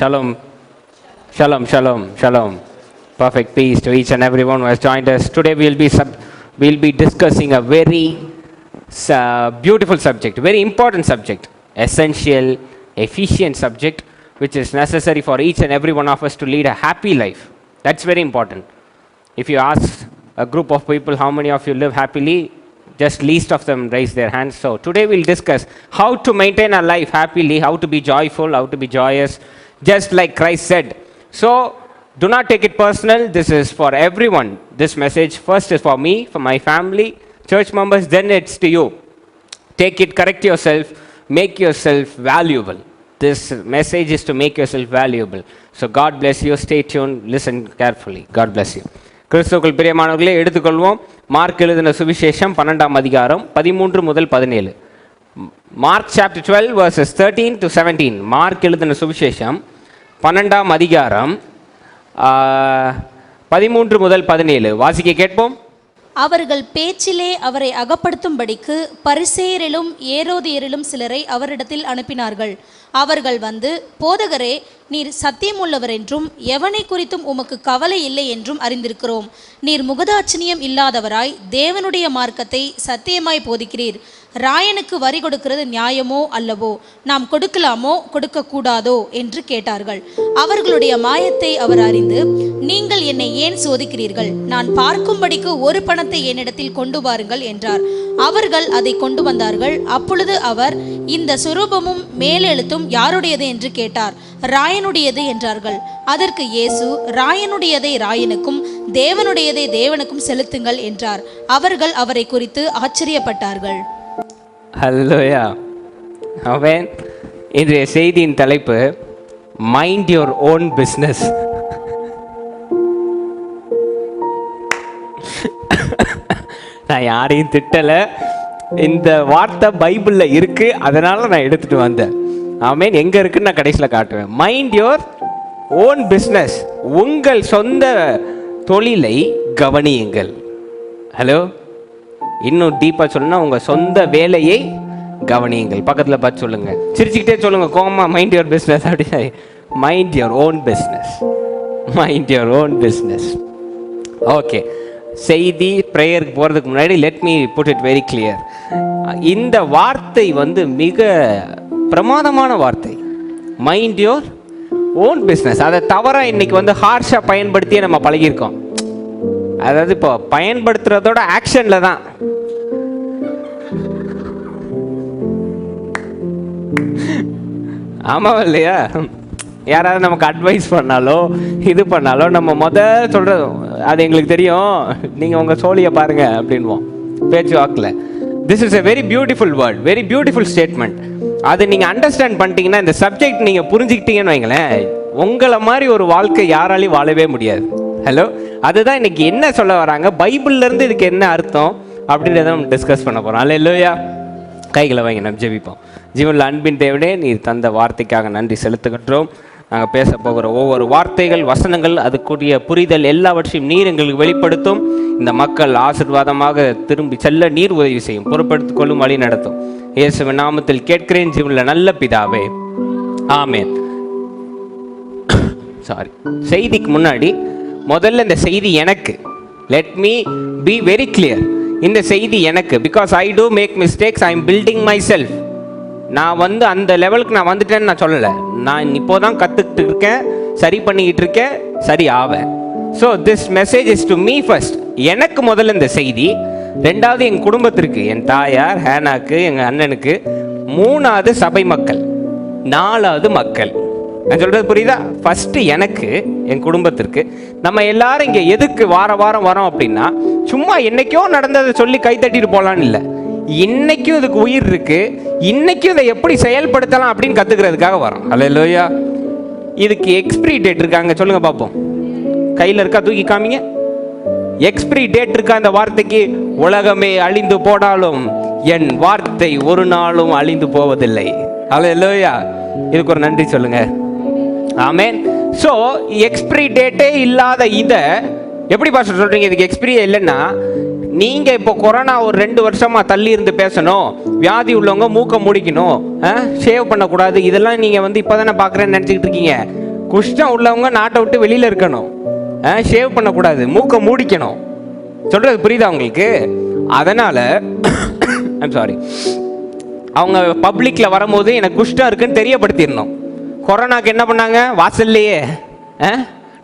Shalom. Shalom, shalom, shalom. Perfect peace to each and everyone who has joined us. Today we'll be discussing a very beautiful subject, very important subject, essential, efficient subject, which is necessary for each and every one of us to lead a happy life. That's very important. If you ask a group of people how many of you live happily, just least of them raise their hands. So today we'll discuss how to maintain a life happily, how to be joyful, how to be joyous, just like Christ said. So do not take it personal. This is for everyone. This message first is for me, for my family, church members, then it's to you. Take it, correct yourself, make yourself valuable. This message is to make yourself valuable. So God bless you. Stay tuned. Listen carefully. God bless you. கிறிஸ்துவுக்குள் பிரியமானவர்களே, எடுத்துக்கொள்வோம் mark எழுதின சுவிசேஷம் 12ஆம் அதிகாரம் 13 முதல் 17. Mark chapter 12 verses 13 to 17. Mark எழுதின சுவிசேஷம் 12ஆம் அதிகாரம் 13 முதல் 17 வாசிக்க கேட்போம். அவர்கள் பேச்சிலே அவரை அகப்படுத்தும்படிக்கு பரிசேயரிலும் ஏரோதியரிலும் சிலரை அவரிடத்தில் அனுப்பினார்கள். அவர்கள் வந்து, போதகரே, நீர் சத்தியமுள்ளவர் என்றும் எவனை குறித்தும் உமக்கு கவலை இல்லை என்றும் அறிந்திருக்கிறோம். நீர் முகதாட்சணியம் இல்லாதவராய் தேவனுடைய மார்க்கத்தை சத்தியமாய் போதிக்கிறீர். ராயனுக்கு வரி கொடுக்கிறது நியாயமோ அல்லவோ? நாம் கொடுக்கலாமோ கொடுக்கக்கூடாதோ என்று கேட்டார்கள். அவர்களுடைய மாயத்தை அவர் அறிந்து, நீங்கள் என்னை ஏன் சோதிக்கிறீர்கள்? நான் பார்க்கும்படிக்கு ஒரு பணத்தை என்னிடத்தில் கொண்டு வாருங்கள் என்றார். அவர்கள் அதை கொண்டு வந்தார்கள். அப்பொழுது அவர், இந்த சுரூபமும் மேலெழுத்தும் யாருடையது என்று கேட்டார். ராயனுடையது என்றார்கள். அதற்கு இயேசு, ராயனுடையதை ராயனுக்கும் தேவனுடையதை தேவனுக்கும் செலுத்துங்கள் என்றார். அவர்கள் அவரை குறித்து ஆச்சரியப்பட்டார்கள். ஹல்லேலூயா. ஆமென். இன்றைய செய்தியின் தலைப்பு மைண்ட் யுவர் ஓன் பிஸ்னஸ். நான் யாரையும் திட்டலை, இந்த வார்த்தை பைபிளில் இருக்கு, அதனால நான் எடுத்துட்டு வந்தேன். ஆமென். எங்க இருக்குன்னு நான் கடைசியில் காட்டுவேன். Mind your own business. உங்கள் சொந்த தொழிலை கவனியுங்கள். ஹலோ, இன்னும் டீப்பாக சொல்லணும்னா உங்கள் சொந்த வேலையை கவனியுங்கள். பக்கத்தில் பார்த்து சொல்லுங்கள், சிரிச்சுக்கிட்டே சொல்லுங்கள், கோமா மைண்ட் யுவர் பிஸ்னஸ் அப்படி. Mind your own business, mind your own business. Okay, செய்தி ப்ரேயருக்கு போகிறதுக்கு முன்னாடி let me put it very clear. இந்த வார்த்தை வந்து மிக பிரமாதமான வார்த்தை, மைண்ட் யுவர் ஓன் பிஸ்னஸ். அதை தவிர இன்னைக்கு வந்து ஹார்ஷாக பயன்படுத்தியே நம்ம பழகியிருக்கோம். அதாவது இப்போ பயன்படுத்துறதோட ஆக்ஷனில் தான். ஆமாம் இல்லையா? யாராவது நமக்கு அட்வைஸ் பண்ணாலோ இது பண்ணாலோ நம்ம சொல்கிறது, அது எங்களுக்கு தெரியும், நீங்கள் உங்கள் சோழியை பாருங்கள் அப்படின்வோம் பேச்சு வாக்கில். This is a very beautiful word, very beautiful statement. அது நீங்கள் அண்டர்ஸ்டாண்ட் பண்ணிட்டீங்கன்னா, இந்த சப்ஜெக்ட் நீங்கள் புரிஞ்சுக்கிட்டீங்கன்னு வைங்களேன், உங்களை மாதிரி ஒரு வாழ்க்கை யாராலையும் வாழவே முடியாது. ஹலோ, அதுதான் இன்னைக்கு என்ன சொல்ல வராங்க, பைபிள்லேருந்து இதுக்கு என்ன அர்த்தம் அப்படின்றத நம்ம டிஸ்கஸ் பண்ண போகிறோம். அல்லேலூயா. கைகளை வாங்கி நம்ம ஜெபிப்போம். ஜீவனில் அன்பின் தேவனே, நீர் தந்த வார்த்தைக்காக நன்றி செலுத்துகின்றோம். நாங்கள் பேச போகிற ஒவ்வொரு வார்த்தைகள், வசனங்கள், அதுக்குரிய புரிதல் எல்லாவற்றையும் நீர் எங்களுக்கு வெளிப்படுத்தும். இந்த மக்கள் ஆசீர்வாதமாக திரும்பி செல்ல நீர் உதவி செய்யும், பொறுப்படுத்திக் கொள்ளும், வழி நடத்தும். இயேசுவின் நாமத்தில் கேட்கிறேன் ஜீவனில் நல்ல பிதாவே, ஆமென். சாரி, செய்திக்கு முன்னாடி முதல்ல இந்த செய்தி எனக்கு, let me be very clear. இந்த செய்தி எனக்கு, because I do make mistakes, I am building myself. நான் வந்து அந்த லெவலுக்கு நான் வந்துட்டேன்னு நான் சொல்லலை. நான் இப்போதான் கற்றுக்கிட்டு இருக்கேன், சரி பண்ணிக்கிட்டு இருக்கேன், சரி ஆவேன். So this message is to me first. எனக்கு முதல்ல இந்த செய்தி, ரெண்டாவது என் குடும்பத்திற்கு, என் தாயார் ஹேனாக்கு, எங்கள் அண்ணனுக்கு, மூணாவது சபை மக்கள், நாலாவது மக்கள். நான் சொல்கிறது புரியுதா? ஃபஸ்ட்டு எனக்கு, என் குடும்பத்திற்கு. நம்ம எல்லாரும் இங்கே எதுக்கு வாரம் வரோம் அப்படின்னா, சும்மா என்னைக்கோ நடந்ததை சொல்லி கைத்தட்டிட்டு போகலான்னு இல்லை. இன்னைக்கும் இதுக்கு உயிர் இருக்கு, இன்னைக்கும் இதை எப்படி செயல்படுத்தலாம் அப்படின்னு கற்றுக்கிறதுக்காக வரோம். அல்லேலூயா. இதுக்கு எக்ஸ்பிரி டேட் இருக்காங்க, சொல்லுங்க பார்ப்போம். கையில் இருக்கா? தூக்கி காமிங்க. எக்ஸ்பிரி டேட் இருக்கா இந்த வார்த்தைக்கு? உலகமே அழிந்து போனாலும் என் வார்த்தை ஒரு நாளும் அழிந்து போவதில்லை. அல்லேலூயா. இதுக்கு ஒரு நன்றி சொல்லுங்க. ஆமென். ஸோ எக்ஸ்பிரி டேட்டே இல்லாத இதை எப்படி பாஸ்டர் சொல்றீங்க இதுக்கு எக்ஸ்பிரியே இல்லைன்னா? நீங்கள் இப்போ கொரோனா ஒரு 2 வருஷமாக தள்ளி இருந்து பேசணும், வியாதி உள்ளவங்க மூக்க முடிக்கணும், ஷேவ் பண்ணக்கூடாது, இதெல்லாம் நீங்கள் வந்து இப்போ தானே பார்க்குறேன்னு நினச்சிக்கிட்டு இருக்கீங்க. குஷ்டம் உள்ளவங்க நாட்டை விட்டு வெளியில் இருக்கணும், ஷேவ் பண்ணக்கூடாது, மூக்கை மூடிக்கணும். சொல்கிறது புரியுதா உங்களுக்கு? அதனால் ஐம் சாரி, அவங்க பப்ளிக்கில் வரும்போது எனக்கு குஷ்டம் இருக்குன்னு தெரியப்படுத்திடணும். கொரோனாக்கு என்ன பண்ணாங்க? வாசல்லையே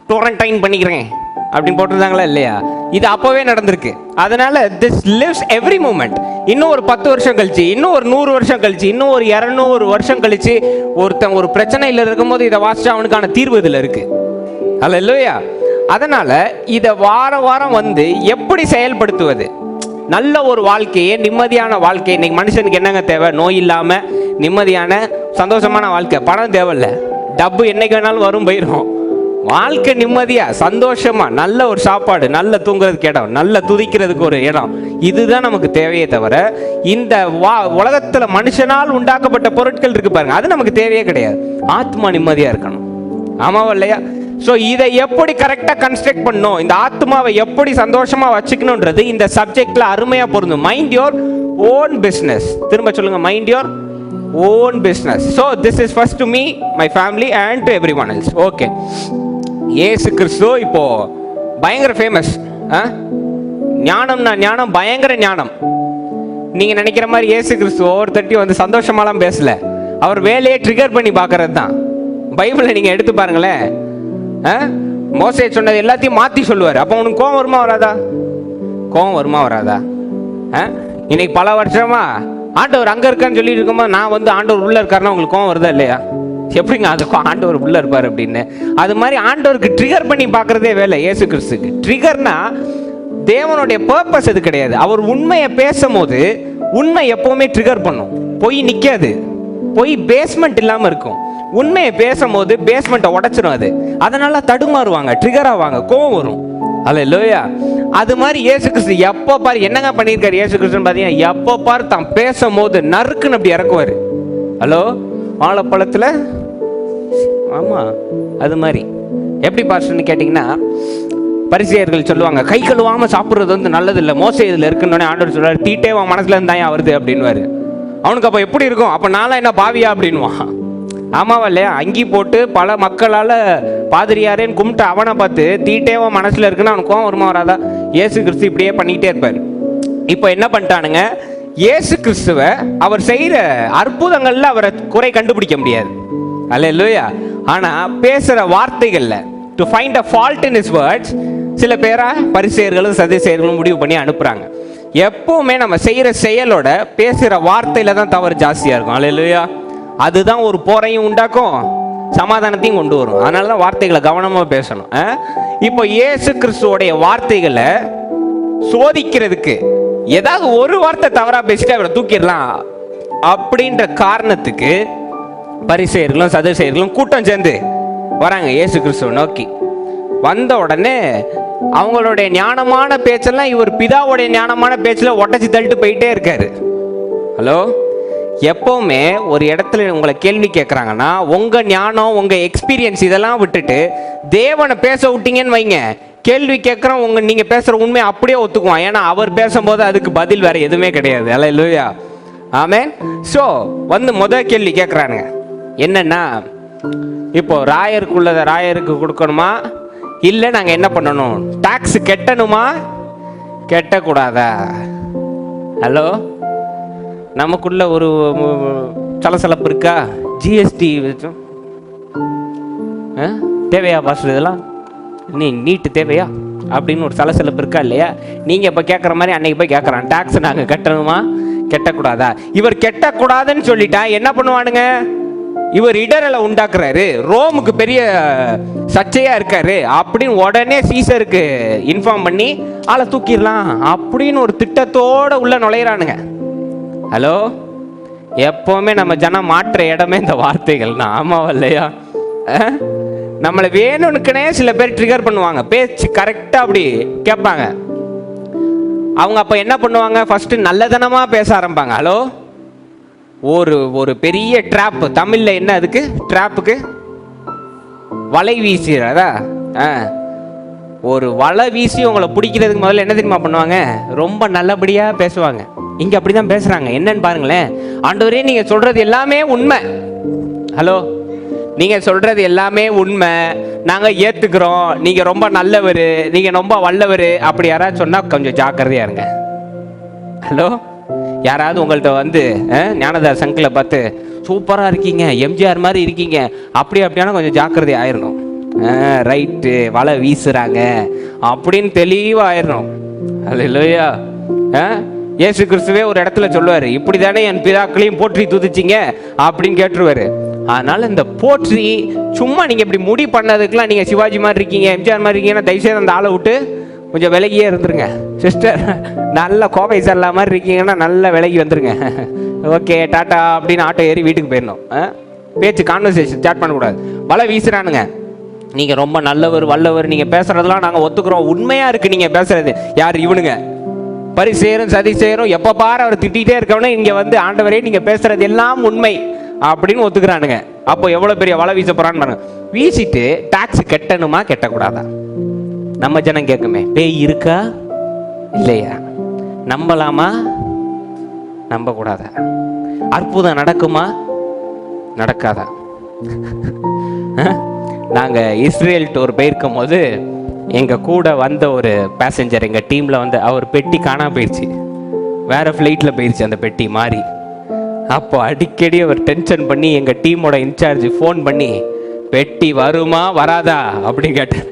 டோரண்டைன் பண்ணிக்கிறேன் அப்படின்னு போட்டிருந்தாங்களா இல்லையா? இது அப்போவே நடந்திருக்கு. அதனால் திஸ் லிவ்ஸ் எவ்ரி மூமெண்ட். இன்னும் ஒரு 10 வருஷம் கழிச்சு, இன்னும் ஒரு 100 வருஷம் கழிச்சு, இன்னும் ஒரு 200 வருஷம் கழிச்சு ஒருத்தன் ஒரு பிரச்சனையில் இருக்கும்போது இதை வாசிச்சா அவனுக்கான தீர்வு இதில் இருக்குது. அல்லேலூயா. அதனால் இதை வாரம் வந்து எப்படி செயல்படுத்துவது? நல்ல ஒரு வாழ்க்கையை, நிம்மதியான வாழ்க்கை. இன்னைக்கு மனுஷனுக்கு என்னங்க தேவை? நோய் இல்லாமல் நிம்மதியான சந்தோஷமான வாழ்க்கை. பணம் தேவையில்லை, டப்பு என்னைக்கு வேணாலும் வரும் போயிடும். வாழ்க்கை நிம்மதியாக சந்தோஷமாக, நல்ல ஒரு சாப்பாடு, நல்ல தூங்குறதுக்கு இடம், நல்ல துதிக்கிறதுக்கு ஒரு இடம், இதுதான் நமக்கு தேவையே தவிர இந்த உலகத்தில் மனுஷனால் உண்டாக்கப்பட்ட பொருட்கள் இருக்கு பாருங்க, அது நமக்கு தேவையே கிடையாது. ஆத்மா நிம்மதியாக இருக்கணும். ஆமாவா இல்லையா? ஸோ இதை எப்படி கரெக்டாக கன்ஸ்ட்ரக்ட் பண்ணணும், இந்த ஆத்மாவை எப்படி சந்தோஷமாக வச்சுக்கணுன்றது இந்த சப்ஜெக்டில் அருமையாக பொருந்தும். Mind your own business. திரும்ப சொல்லுங்கள், mind your own business. So this is first to me, my family and to every one else. Okay, இயேசு கிறிஸ்து இப்போ பயங்கர ஃபேமஸ். ஞானம்னா ஞானம், பயங்கர ஞானம். நீங்கள் நினைக்கிற மாதிரி இயேசு கிறிஸ்து ஒவ்வொருத்தட்டையும் வந்து சந்தோஷமாலாம் பேசல. அவர் வேலையை ட்ரிகர் பண்ணி பார்க்கறது தான். பைபிளை நீங்கள் எடுத்து பாருங்களேன். மோசே சொன்னது எல்லாத்தையும் மாற்றி சொல்லுவார். அப்போ உனக்கு கோவம் வருமா வராதா? கோவம் வருமா வராதா? இன்னைக்கு பல வருஷமா ஆண்டவர் அங்கே இருக்கான்னு சொல்லிட்டு இருக்கும்போது நான் வந்து ஆண்டவர் உள்ளே இருக்காருன்னா உங்களுக்கு கோவம் வருதா இல்லையா? எப்படிங்க அது ஆண்டவர் உள்ளே இருப்பார் அப்படின்னு? அது மாதிரி ஆண்டவருக்கு ட்ரிகர் பண்ணி பார்க்குறதே வேலை இயேசு கிறிஸ்துக்கு. ட்ரிகர்னா தேவனுடைய பர்பஸ் அது கிடையாது. அவர் உண்மையை பேசும்போது உண்மை எப்போவுமே ட்ரிகர் பண்ணும். பொய் நிற்காது, பொய் பேஸ்மெண்ட் இல்லாமல் இருக்கும். உண்மையை பேசும்போது பேஸ்மெண்ட்டை உடைச்சிடும் அது. அதனால தடுமாறுவாங்க, ட்ரிகர் ஆவாங்க, கோவம் வரும். அல்லேலூயா. அது மாதிரி இயேசு கிறிஸ்து எப்போ பாரு என்னங்க பண்ணியிருக்காரு இயேசு கிறிஸ்துன்னு பார்த்தீங்கன்னா, எப்போ பாரு தான் பேசும்போது நறுக்குன்னு அப்படி இறக்குவார். ஹலோ, வாழைப்பழத்தில் ஆமாம் அது மாதிரி எப்படி பாஸ்டர்னு கேட்டிங்கன்னா, பரிசேயர்கள் சொல்லுவாங்க கை கழுவாமல் சாப்பிட்றது வந்து நல்லது இல்லை, மோசே இதில் இருக்குன்னு ஆண்டவர் சொல்லுவார், தீட்டே உன் மனசுல இருந்தாயா வருது அப்படின்வாரு. அவனுக்கு அப்போ எப்படி இருக்கும்? அப்போ நான்லாம் என்ன பாவியா அப்படின்வான். ஆமாவா இல்லையா? அங்கி போட்டு பல மக்களால் பாதிரியாரேன்னு கும்பிட்டு அவனை பார்த்து தீட்டேவன் மனசில் இருக்குன்னு அவனுக்கு கோவம் வருமா வராதா? இயேசு கிறிஸ்து இப்படியே பண்ணிக்கிட்டே இருப்பார். இப்போ என்ன பண்ணிட்டானுங்க, இயேசு கிறிஸ்துவை அவர் செய்கிற அற்புதங்களில் அவரை குறை கண்டுபிடிக்க முடியாது. அல்லேலூயா. ஆனால் பேசுகிற வார்த்தைகளில் to find a fault in his words சில பேரா பரிசேயர்களும் சதுசேயர்களும் முடிவு பண்ணி அனுப்புகிறாங்க. எப்போவுமே நம்ம செய்கிற செயலோட பேசுகிற வார்த்தையில் தான் தவறு ஜாஸ்தியாக இருக்கும். அல்லேலூயா. அதுதான் ஒரு போரையும் உண்டாக்கும், சமாதானத்தையும் கொண்டு வரும். அதனால தான் வார்த்தைகளை கவனமாக பேசணும். இப்போ இயேசு கிறிஸ்துவோடைய வார்த்தைகளை சோதிக்கிறதுக்கு ஏதாவது ஒரு வார்த்தை தவறாக பேசிட்டு அவரை தூக்கிடலாம் அப்படின்ற காரணத்துக்கு பரிசேயர்களும் சதுசேயர்களும் கூட்டம் சேர்ந்து வராங்க இயேசு கிறிஸ்துவை நோக்கி. வந்த உடனே அவங்களுடைய ஞானமான பேச்செல்லாம் இவர் பிதாவுடைய ஞானமான பேச்சில் ஒட்டச்சி தள்ளிட்டு போயிட்டே இருக்காரு. ஹலோ, எப்போவுமே ஒரு இடத்துல உங்களை கேள்வி கேட்குறாங்கன்னா உங்கள் ஞானம், உங்கள் எக்ஸ்பீரியன்ஸ் இதெல்லாம் விட்டுட்டு தேவனை பேச விட்டீங்கன்னு வைங்க, கேள்வி கேட்குறோம் நீங்கள் பேசுகிற உண்மையை அப்படியே ஒத்துக்குவான். ஏன்னா அவர் பேசும்போது அதுக்கு பதில் வேறு எதுவுமே கிடையாது. அல்லேலூயா. ஆமென். ஸோ வந்து முதல் கேள்வி கேட்குறானுங்க என்னென்னா, இப்போ ராயருக்குள்ளதை ராயருக்கு கொடுக்கணுமா, இல்லை நாங்கள் என்ன பண்ணணும், டாக்ஸ் கட்டணுமா கட்டக்கூடாதா? ஹலோ, நமக்குள்ள ஒரு சலசலப்பு இருக்கா? ஜிஎஸ்டி தேவையா பாஸ்டர், இதெல்லாம் நீட்டு தேவையா அப்படின்னு ஒரு சலசலப்பு இருக்கா இல்லையா? நீங்கள் இப்போ கேட்குற மாதிரி அன்னைக்கு போய் கேட்குறான், டாக்ஸ் நாங்கள் கட்டணுமா கட்டக்கூடாதா? இவர் கட்டக்கூடாதுன்னு சொல்லிட்டா என்ன பண்ணுவானுங்க? இவர் இடரலை உண்டாக்குறாரு, ரோமுக்கு பெரிய சர்ச்சையா இருக்காரு அப்படின்னு உடனே சீசருக்கு இன்ஃபார்ம் பண்ணி ஆளை தூக்கிடலாம் அப்படின்னு ஒரு திட்டத்தோட உள்ள நுழையிறானுங்க. ஹலோ, எப்போவுமே நம்ம ஜனம் மாற்ற இடமே இந்த வார்த்தைகள் தான். ஆமாவா இல்லையா? நம்மளை வேணும்னுக்குனே சில பேர் ட்ரிகர் பண்ணுவாங்க, பேச்சு கரெக்டாக அப்படி கேட்பாங்க. அவங்க அப்போ என்ன பண்ணுவாங்க, ஃபஸ்ட்டு நல்லதனமாக பேச ஆரம்பிப்பாங்க. ஹலோ, ஒரு பெரிய ட்ராப், தமிழில் என்ன அதுக்கு ட்ராப்புக்கு வலை வீசுறதா? ஒரு வலை வீசி உங்களை பிடிக்கிறதுக்கு முதல்ல என்ன தெரியுமா பண்ணுவாங்க, ரொம்ப நல்லபடியாக பேசுவாங்க. இங்கே அப்படி தான் பேசுகிறாங்க. என்னன்னு பாருங்களேன், ஆண்டவரே நீங்கள் சொல்கிறது எல்லாமே உண்மை. ஹலோ, நீங்கள் சொல்கிறது எல்லாமே உண்மை, நாங்கள் ஏற்றுக்கிறோம், நீங்கள் ரொம்ப நல்லவர், நீங்கள் ரொம்ப வல்லவர், அப்படி யாராவது சொன்னால் கொஞ்சம் ஜாக்கிரதையாக இருங்க. ஹலோ, யாராவது உங்கள்கிட்ட வந்து ஞானதாஸ் அங்கிளை பார்த்து சூப்பராக இருக்கீங்க, எம்ஜிஆர் மாதிரி இருக்கீங்க, அப்படியான கொஞ்சம் ஜாக்கிரதை ஆயிடணும். ரைட்டு, வலை வீசுகிறாங்க அப்படின்னு தெளிவாக ஆயிடணும். அல்லேலூயா. இயேசு கிறிஸ்துவே ஒரு இடத்துல சொல்லுவார், இப்படி தானே என் பிதாக்களையும் போற்றி துதிச்சிங்க அப்படின்னு கேட்டுருவாரு. அதனால் இந்த போற்றி சும்மா நீங்கள் இப்படி முடி பண்ணதுக்கெலாம் நீங்கள் சிவாஜி மாதிரி இருக்கீங்க, எம்ஜிஆர் மாதிரி இருக்கீங்கன்னா தயவுசெய்து அந்த ஆளை விட்டு கொஞ்சம் விலகியே இருந்துருங்க. சிஸ்டர், நல்ல கோவை சல்லா மாதிரி இருக்கீங்கன்னா நல்லா விலகி வந்துருங்க. ஓகே, டாட்டா அப்படின்னு ஆட்டோ ஏறி வீட்டுக்கு போயிடணும். பேச்சு கான்வர்சேஷன் ஸ்டார்ட் பண்ணக்கூடாது. வலை வீசுறானுங்க. நீங்கள் ரொம்ப நல்லவர் வல்லவர், நீங்கள் பேசுகிறதெல்லாம் நாங்கள் ஒத்துக்கிறோம், உண்மையாக இருக்குது நீங்கள் பேசுகிறது. யார் இவனுங்க? பரிசேரும் சதிசேரும் எப்போ பாரு அவர் திட்டிகிட்டே இருக்கவனே இங்கே வந்து ஆண்டவரே நீங்கள் பேசுகிறது எல்லாம் உண்மை அப்படின்னு ஒத்துக்கிறானுங்க. அப்போ எவ்வளோ பெரிய வலை வீச போகிறான்னு பாருங்க. வீசிட்டு டாக்ஸ் கட்டணுமா கட்டக்கூடாதா? நம்ம ஜனம் கேட்குமே, பேய் இருக்கா இல்லையா, நம்பலாமா நம்பக்கூடாதா, அற்புதம் நடக்குமா நடக்காதா? நாங்கள் இஸ்ரேல் டூர் போயிருக்கும் போது எங்கள் கூட வந்த ஒரு பேசஞ்சர் எங்கள் டீமில் வந்து அவர் பெட்டி காணாம போயிடுச்சு, வேறு ஃப்ளைட்டில் போயிடுச்சு அந்த பெட்டி மாறி. அப்போ அடிக்கடி அவர் டென்ஷன் பண்ணி எங்கள் டீமோட இன்சார்ஜ் ஃபோன் பண்ணி பெட்டி வருமா வராதா அப்படின்னு கேட்டார்.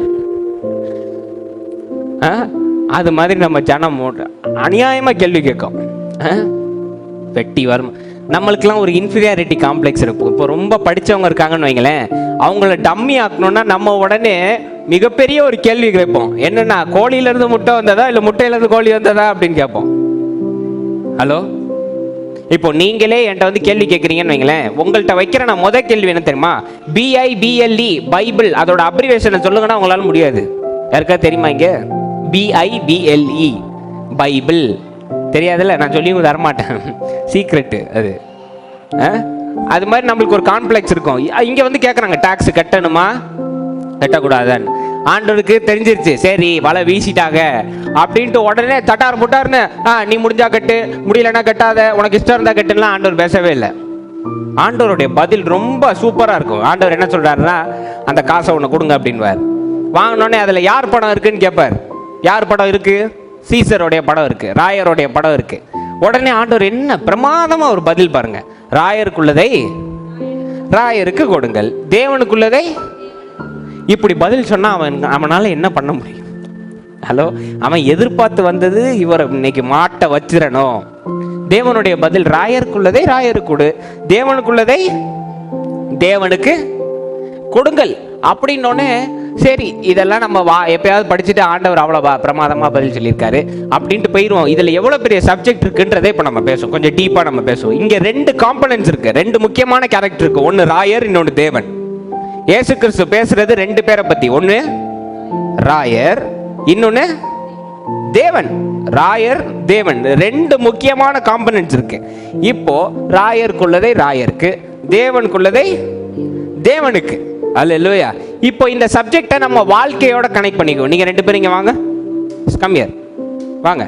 அது மாதிரி நம்ம ஜனம் அநியாயமாக கேள்வி கேட்கும், பெட்டி வரும். நம்மளுக்கெல்லாம் ஒரு இன்ஃபீரியாரிட்டி காம்ப்ளெக்ஸ் இருக்கும். இப்போ ரொம்ப படித்தவங்க இருக்காங்கன்னு வைங்களேன், அவங்கள டம்மி ஆக்கணும்னா நம்ம உடனே மிகப்பெரிய ஒரு கேள்வி கேட்போம். என்னன்னா, கோழியிலேருந்து முட்டை வந்ததா இல்லை முட்டையிலேருந்து கோழி வந்ததா அப்படின்னு கேட்போம். ஹலோ, இப்போ நீங்களே என்கிட்ட வந்து கேள்வி கேட்குறீங்கன்னு வைங்களேன், உங்கள்கிட்ட வைக்கிற நான் முதல் கேள்வி என்ன தெரியுமா? BIBLE பைபிள், அதோட அப்ரிவேஷனை சொல்லுங்கன்னா உங்களால் முடியாது. யாருக்கா தெரியுமா? இங்கே BIBLE பைபிள் தெரியாதுல்ல, நான் சொல்லி தரமாட்டேன், சீக்ரெட்டு அது. அது மாதிரி நம்மளுக்கு ஒரு காம்ப்ளெக்ஸ் இருக்கும். இங்கே வந்து கேட்குறாங்க டாக்ஸ் கட்டணுமா கட்டக்கூடாதுன்னு. ஆண்டவருக்கு தெரிஞ்சிருச்சு, சரி வலை வீசிட்டாங்க அப்படின்ட்டு உடனே தட்டார் முட்டார்னு நீ முடிஞ்சா கட்டு, முடியலன்னா கட்டாத, உனக்கு இஷ்டம் இருந்தா கட்டுலாம் ஆண்டவர் பேசவே இல்லை. ஆண்டவருடைய பதில் ரொம்ப சூப்பராக இருக்கும். ஆண்டவர் என்ன சொல்கிறாருன்னா, அந்த காசை ஒன்று கொடுங்க அப்படின்வார். வாங்கினோடனே அதில் யார் படம் இருக்குன்னு கேட்பார். யார் படம் இருக்குது? சீசருடைய படம் இருக்குது, ராயருடைய படம் இருக்குது. உடனே ஆண்டவர் என்ன பிரமாதமாக ஒரு பதில் பாருங்க. ராயருக்குள்ளதை ராயருக்கு கொடுங்கள், தேவனுக்குள்ளதை. இப்படி பதில் சொன்னால் அவனால் என்ன பண்ண முடியும்? ஹலோ, அவன் எதிர்பார்த்து வந்தது இவர் இன்னைக்கு மாட்ட வச்சிடணும். தேவனுடைய பதில் ராயருக்குள்ளதை ராயருக்கு கொடு, தேவனுக்குள்ளதை தேவனுக்கு கொடுங்கள் அப்படின்னோடனே சரி, இதெல்லாம் நம்ம எப்பயாவது படிச்சுட்டு ஆண்டவர் அவ்வளோ பிரமாதமாக பதில் சொல்லியிருக்காரு அப்படின்ட்டு போயிடுவோம். இதில் எவ்வளோ பெரிய சப்ஜெக்ட் இருக்குன்றதே இப்போ நம்ம பேசுவோம், கொஞ்சம் டீப்பாக நம்ம பேசுவோம். இங்கே 2 காம்பனன்ட்ஸ் இருக்கு, 2 முக்கியமான கேரக்டர் இருக்கு. ஒன்று ராயர், இன்னொன்று தேவன். இயேசு கிறிஸ்து பேசுறது 2 பேரை பற்றி. ஒன்று ராயர், இன்னொன்று தேவன். ராயர் தேவன் 2 முக்கியமான காம்பனன்ட்ஸ் இருக்கு. இப்போ ராயருக்குள்ளதை ராயருக்கு, தேவனுக்குள்ளதை தேவனுக்கு. அல்லேலூயா. இப்போ இந்த சப்ஜெக்டை நம்ம வாழ்க்கையோட கனெக்ட் பண்ணிக்குவோம். நீங்கள் 2 பேரும் இங்கே வாங்க, கம்மியர் வாங்க.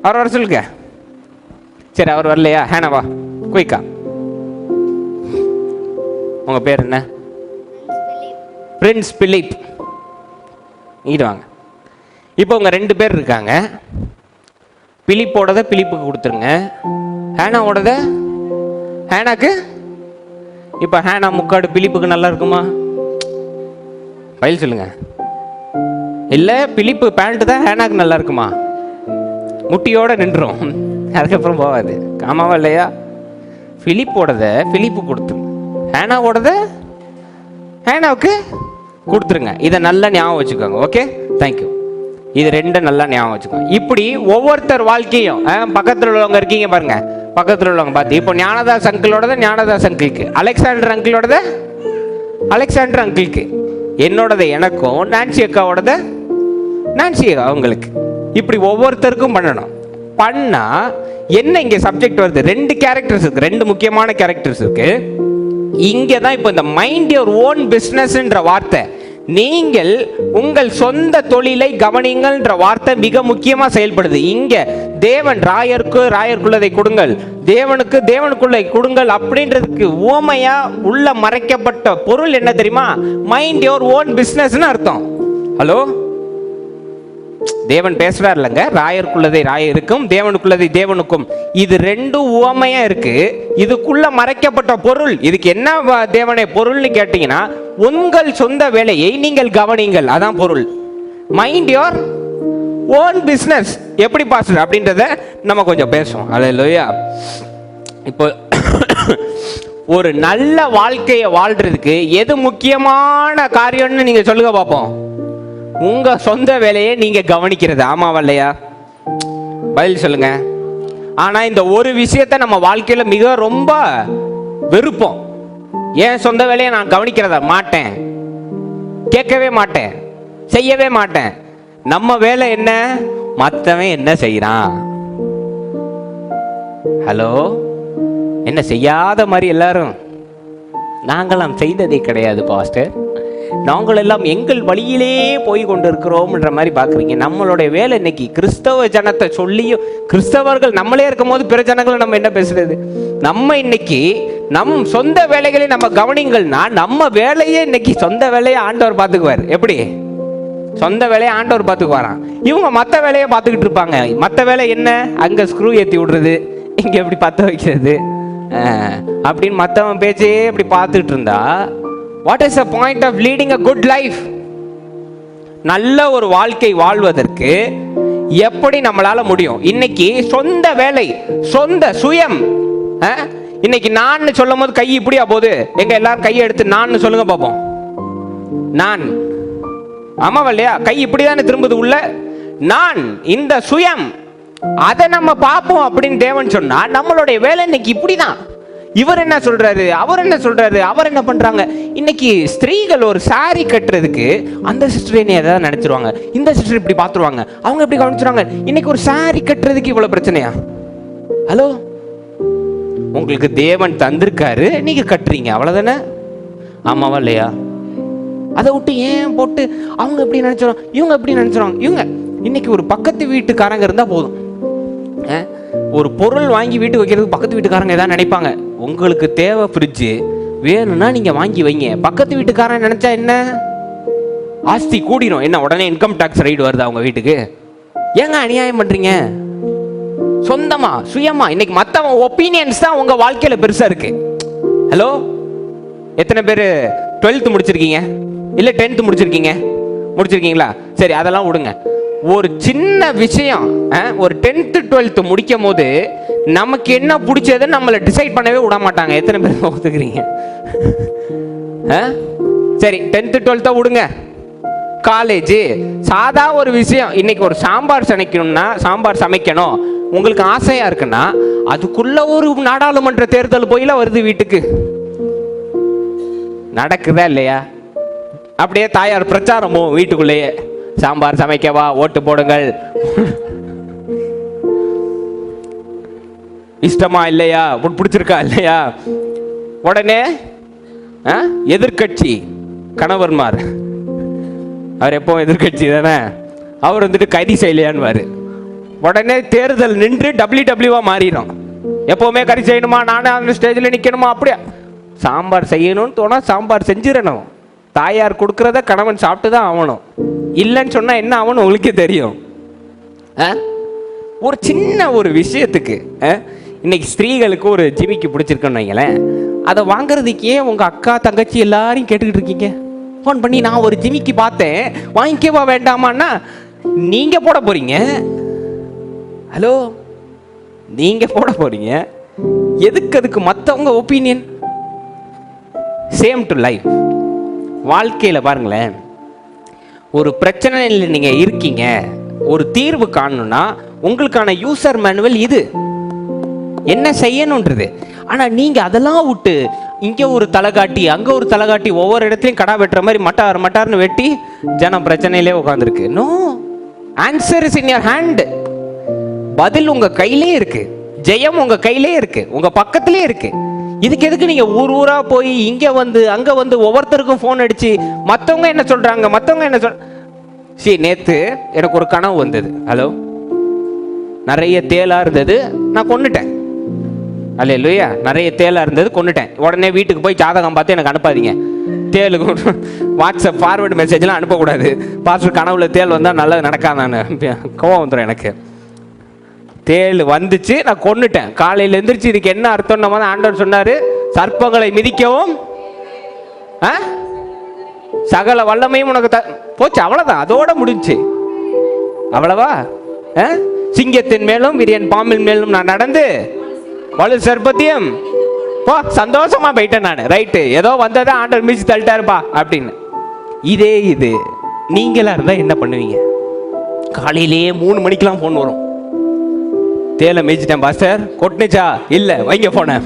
அவர் வர சொல்லுங்க. சரி, அவர் வரலையா? ஹேனாவா, குயிக்கா. உங்கள் பேர் என்ன? Prince Philip. இங்கிட்டு வாங்க. இப்போ உங்கள் 2 பேர் இருக்காங்க. பிலிப்போடதை பிலிப்புக்கு கொடுத்துருங்க, ஹேனாவோடதை ஹேனாக்கு. இப்போ ஹேனா முக்காடு பிலிப்புக்கு நல்லா இருக்குமா? பயில் சொல்லுங்க. இல்லை, பிலிப்பு பேண்ட்டு தான் ஹேனாக்கு நல்லா இருக்குமா? முட்டியோட நின்றுரும், அதுக்கப்புறம் போகாது. ஆமாவா இல்லையா? பிலிப்போடத பிலிப்பு கொடுத்துருங்க, ஹேனாவோடத ஹேனாவுக்கு கொடுத்துருங்க. இதை நல்லா ஞாபகம் வச்சுக்கோங்க. Okay, thank you. இது 2 நல்லா ஞாபகம் வச்சுக்கோங்க. இப்படி ஒவ்வொருத்தர் வாழ்க்கையும் பக்கத்தில் உள்ளவங்க இருக்கீங்க பாருங்க, பக்கத்தில் உள்ளவங்க பார்த்து. இப்போ ஞானதாஸ் அங்கிளோடத ஞானதாஸ் அங்கிளுக்கு, அலெக்சாண்டர் அங்கிளோடத அலெக்சாண்டர் அங்கிளுக்கு, என்னோடத எனக்கும், நான்சி அக்காவோடத நான்சி அவங்களுக்கு. இப்படி ஒவ்வொருத்தருக்கும் பண்ணணும். பண்ணா என்ன இங்கே சப்ஜெக்ட் வருது? 2 கேரக்டர்ஸ் இருக்கு, 2 முக்கியமான கேரக்டர்ஸ் இருக்கு. இங்கே தான் இப்போ இந்த மைண்ட் யுவர் ஓன் பிஸ்னஸ்ன்ற வார்த்தை நீங்கள் உங்கள் சொந்த தொழிலை கவனிங்கள்ன்ற வார்த்தை மிக முக்கியமா செயல்படுது. இங்க தேவன் ராயருக்குள்ளதை கொடுங்கள், தேவனுக்குள்ளதை கொடுங்கள் அப்படின்றதுக்கு உவமையா உள்ள மறைக்கப்பட்ட பொருள் என்ன தெரியுமா? மைண்ட் யுவர் ஓன் பிசினஸ்னு அர்த்தம். ஹலோ, தேவன் பேசுறார் இல்லைங்க, ராயருக்குள்ளதை ராயருக்கும் தேவனுக்குள்ளதை தேவனுக்கும். இது ரெண்டும் உவமையா இருக்கு. இதுக்குள்ள மறைக்கப்பட்ட பொருள், இதுக்கு என்ன தேவனே பொருள்னு கேட்டீங்கன்னா, உங்கள் சொந்த வேலையை நீங்கள் கவனிங்கள், அதான் பொருள். Mind your own business. எப்படி பாஸ்டர் அப்படின்றத நம்ம கொஞ்சம் பேசுவோம். அல்லேலூயா. இப்போ ஒரு நல்ல வாழ்க்கையை வாழ்றதுக்கு எது முக்கியமான காரியம்னு நீங்க சொல்லுங்க பார்ப்போம். உங்க சொந்த வேலையை நீங்க கவனிக்கிறது. ஆமாவா இல்லையா? பதில் சொல்லுங்க. ஆனா இந்த ஒரு விஷயத்தை நம்ம வாழ்க்கையில மிக ரொம்ப வெறுப்போம். ஏன் சொந்த வேலையை நான் கவனிக்கிறத மாட்டேன், கேட்கவே மாட்டேன், செய்யவே மாட்டேன். நம்ம வேலை என்ன? மற்றவன் என்ன செய்யறான். ஹலோ, என்ன செய்யாத மாதிரி எல்லாரும் நாங்களாம் செய்ததே கிடையாது பாஸ்டர், நாங்கள் எல்லாம் எங்கள் வழியிலே போய் கொண்டிருக்கிறோம்ன்ற மாதிரி பார்க்குறீங்க. நம்மளுடைய வேலை இன்னைக்கு கிறிஸ்தவ ஜனத்தை சொல்லியும், கிறிஸ்தவர்கள் நம்மளே இருக்கும் போது பிற ஜனங்களை நம்ம என்ன பேசுறது? நம்ம இன்னைக்கு நம் சொந்த வேலைகளை நம்ம கவனிங்கள்னா, நம்ம வேலையே இன்னைக்கு சொந்த வேலையை ஆண்டவர் பார்த்துக்குவார். எப்படி? சொந்த வேலையை ஆண்டவர் பார்த்துக்குவாராம். இவங்க மற்ற வேலையை பார்த்துக்கிட்டு இருப்பாங்க. மற்ற வேலை என்ன? அங்கே ஸ்க்ரூ ஏற்றி விடுறது, இங்கே எப்படி பற்ற வைக்கிறது அப்படின்னு மற்றவன் பேச்சே இப்படி பார்த்துட்டு இருந்தா, what is the point of leading a good life? நல்ல ஒரு வாழ்க்கை வாழ்வதற்கு எப்படி நம்மளால முடியும்? இன்னைக்கு சொந்த வேலை, சொந்த சுயம். இன்னைக்கு நான் சொல்லும் போது கை இப்படியா போகுது? எங்க எல்லாரும் கையை எடுத்து நான் சொல்லுங்க பார்ப்போம். நான், ஆமாவா இல்லையா? கை இப்படிதானே திரும்புது உள்ள. நான், இந்த சுயம், அதை நம்ம பார்ப்போம் அப்படின்னு தேவன் சொன்னா, நம்மளுடைய வேலை இன்னைக்கு இப்படிதான். இவர் என்ன சொல்றாரு, அவர் என்ன சொல்றாரு, அவர் என்ன பண்றாங்க? இன்னைக்கு ஸ்திரீகள் ஒரு சாரி கட்டுறதுக்கு அந்த சிஸ்டர் என்ன ஏதாவது நினைச்சிருவாங்க, இந்த சிஸ்டர் இப்படி பார்த்துருவாங்க, அவங்க எப்படி கவனிச்சிருவாங்க. இன்னைக்கு ஒரு சாரி கட்டுறதுக்கு இவ்வளவு பிரச்சனையா? ஹலோ, உங்களுக்கு தேவன் தந்திருக்காரு, நீங்க கட்டுறீங்க, அவ்வளவுதானே? ஆமாவா இல்லையா? அதை விட்டு ஏன் போட்டு அவங்க எப்படி நினைச்சிருவாங்க, இவங்க எப்படி நினைச்சிருவாங்க, இவங்க. இன்னைக்கு ஒரு பக்கத்து வீட்டுக்காரங்க இருந்தா போதும், ஒரு பொருள் வாங்கி வீட்டுக்கு வைக்கிறதுக்கு பக்கத்து வீட்டுக்காரங்க ஏதாவது நினைப்பாங்க. உங்களுக்கு தேவை ஃப்ரிட்ஜு, வேணும்னா நீங்க வாங்கி வைங்க. பக்கத்து வீட்டுக்காரன் நினைச்சா என்ன? ஆஸ்தி கூடிரும். என்ன உடனே இன்கம் டாக்ஸ் ரைடு வருது அவங்க வீட்டுக்கு? ஏங்க அநியாயம் பண்றீங்க? சொந்தமா சுயமா இன்னைக்கு மற்றவன் ஒப்பீனியன்ஸ் தான் உங்க வாழ்க்கையில பெருசா இருக்கு. ஹலோ, எத்தனை பேர் 12th முடிச்சிருக்கீங்க? இல்லை 10th முடிச்சிருக்கீங்களா? சரி, அதெல்லாம் விடுங்க. ஒரு சின்ன விஷயம், ஒரு 10th 12th முடிக்கும் போது நமக்கு என்ன பிடிச்சதுன்னு நம்மளை டிசைட் பண்ணவே விட மாட்டாங்க. எத்தனை பேர் ஒத்துக்கிறீங்க? சரி, 10th 12th விடுங்க. காலேஜ் சாதா ஒரு விஷயம். இன்னைக்கு ஒரு சாம்பார் சமைக்கணும் உங்களுக்கு ஆசையா இருக்குன்னா, அதுக்குள்ள ஒரு நாடாளுமன்ற தேர்தல் போயில வருது வீட்டுக்கு. நடக்குதா இல்லையா? அப்படியே தாயார் பிரச்சாரமும் வீட்டுக்குள்ளேயே, சாம்பார் சமைக்கவா, ஓட்டு போடுங்கள், இஷ்டமா இல்லையா, பிடிச்சிருக்கா இல்லையா. உடனே எதிர்கட்சி கணவன்மார், அவர் எப்போ எதிர்கட்சி தானே, அவர் வந்துட்டு கைதி செய்யலையான்னு உடனே தேர்தல் நின்று WW மாறிடும். எப்பவுமே கறி செய்யணுமா, நானே அந்த ஸ்டேஜில் நிற்கணுமா? அப்படியா? சாம்பார் செய்யணும்னு தோணா சாம்பார் செஞ்சிடணும். தாயார் கொடுக்கறத கணவன் சாப்பிட்டு தான் ஆகணும். இல்லைன்னு சொன்னா என்ன ஆகணும் உங்களுக்கே தெரியும். ஒரு சின்ன ஒரு விஷயத்துக்கு இன்னைக்கு ஸ்திரீகளுக்கு ஒரு ஜிமிக்கு பிடிச்சிருக்குன்னு வைங்களேன், அதை வாங்குறதுக்கே உங்க அக்கா தங்கச்சி எல்லாரையும் கேட்டுக்கிட்டு இருக்கீங்க. ஃபோன் பண்ணி நான் ஒரு ஜிமிக்கு பார்த்தேன், வாங்கிக்கவா வேண்டாமான்னா நீங்க போட போறீங்க. ஹலோ, நீங்க போட போறீங்க. எதுக்கு? அதுக்கு மற்றவங்க ஒப்பீனியன். Same to life. வாழ்க்கையில் பாருங்களேன், ஒரு பிரச்சனையில் நீங்க இருக்கீங்க, ஒரு தீர்வு காணணும்னா உங்களுக்கான யூசர் மேனுவல் இது, என்ன செய்யணுன்றது. ஆனா நீங்க அதெல்லாம் விட்டு இங்க ஒரு தலைகாட்டி அங்க ஒரு தலைகாட்டி, ஒவ்வொரு இடத்துலையும் கடா வெட்டுற மாதிரி மட்டார்னு வெட்டி ஜனம் பிரச்சனையிலே உட்காந்துருக்கு. No, answer is in your hand. பதில் உங்க கையிலே இருக்கு, ஜெயம் உங்க கையிலே இருக்கு, உங்க பக்கத்திலே இருக்கு. இதுக்கு எதுக்கு நீங்க ஊர் ஊரா போய் இங்க வந்து அங்க வந்து ஒவ்வொருத்தருக்கும் ஃபோன் அடிச்சு மத்தவங்க என்ன சொல்றாங்க மத்தவங்க என்ன சரி, நேத்து எனக்கு ஒரு கனவு வந்தது. ஹலோ, நிறைய தேலா இருந்தது, நான் கொன்னுட்டேன். அல்லேலூயா. நிறைய தேலா இருந்தது, கொன்னுட்டேன். உடனே வீட்டுக்கு போய் ஜாதகம் பார்த்து எனக்கு அனுப்பாதீங்க. தேலுக்கு வாட்ஸ்அப் ஃபார்வர்டு மெசேஜ்லாம் அனுப்பக்கூடாது. பாஸ்டர் கனவுல தேல் வந்தால் நல்லது நடக்காதான்னு கோவம் வந்துடும் எனக்கு. தேல் வந்துச்சு, நான் கொன்னுட்டேன். காலையில் எந்திரிச்சு இதுக்கு என்ன அர்த்தம் நம்ம தான் ஆண்டவர் சொன்னார், சர்ப்பங்களை மிதிக்கவும் சகல வல்லமையும் உனக்கு போச்சு. அவ்வளோதான், அதோட முடிஞ்சு. அவ்வளவா? சிங்கத்தின் மேலும் விரியன் பாம்பின் மேலும் நான் நடந்து வலு சர்ப்பத்தையும் போ சந்தோஷமா போயிட்டேன் நான். ரைட்டு, ஏதோ வந்ததை ஆண்டவர் மிதிச்சு தள்ளிட்டாருப்பா அப்படின்னு. இதே இது நீங்களா இருந்தா என்ன பண்ணுவீங்க? காலையிலேயே 3 மணிக்கெல்லாம் ஃபோன் வரும். தேலை மிதிச்சிட்டேன் பாஸ்டர். கொட்டுனுச்சா? இல்லை, வைங்க போன.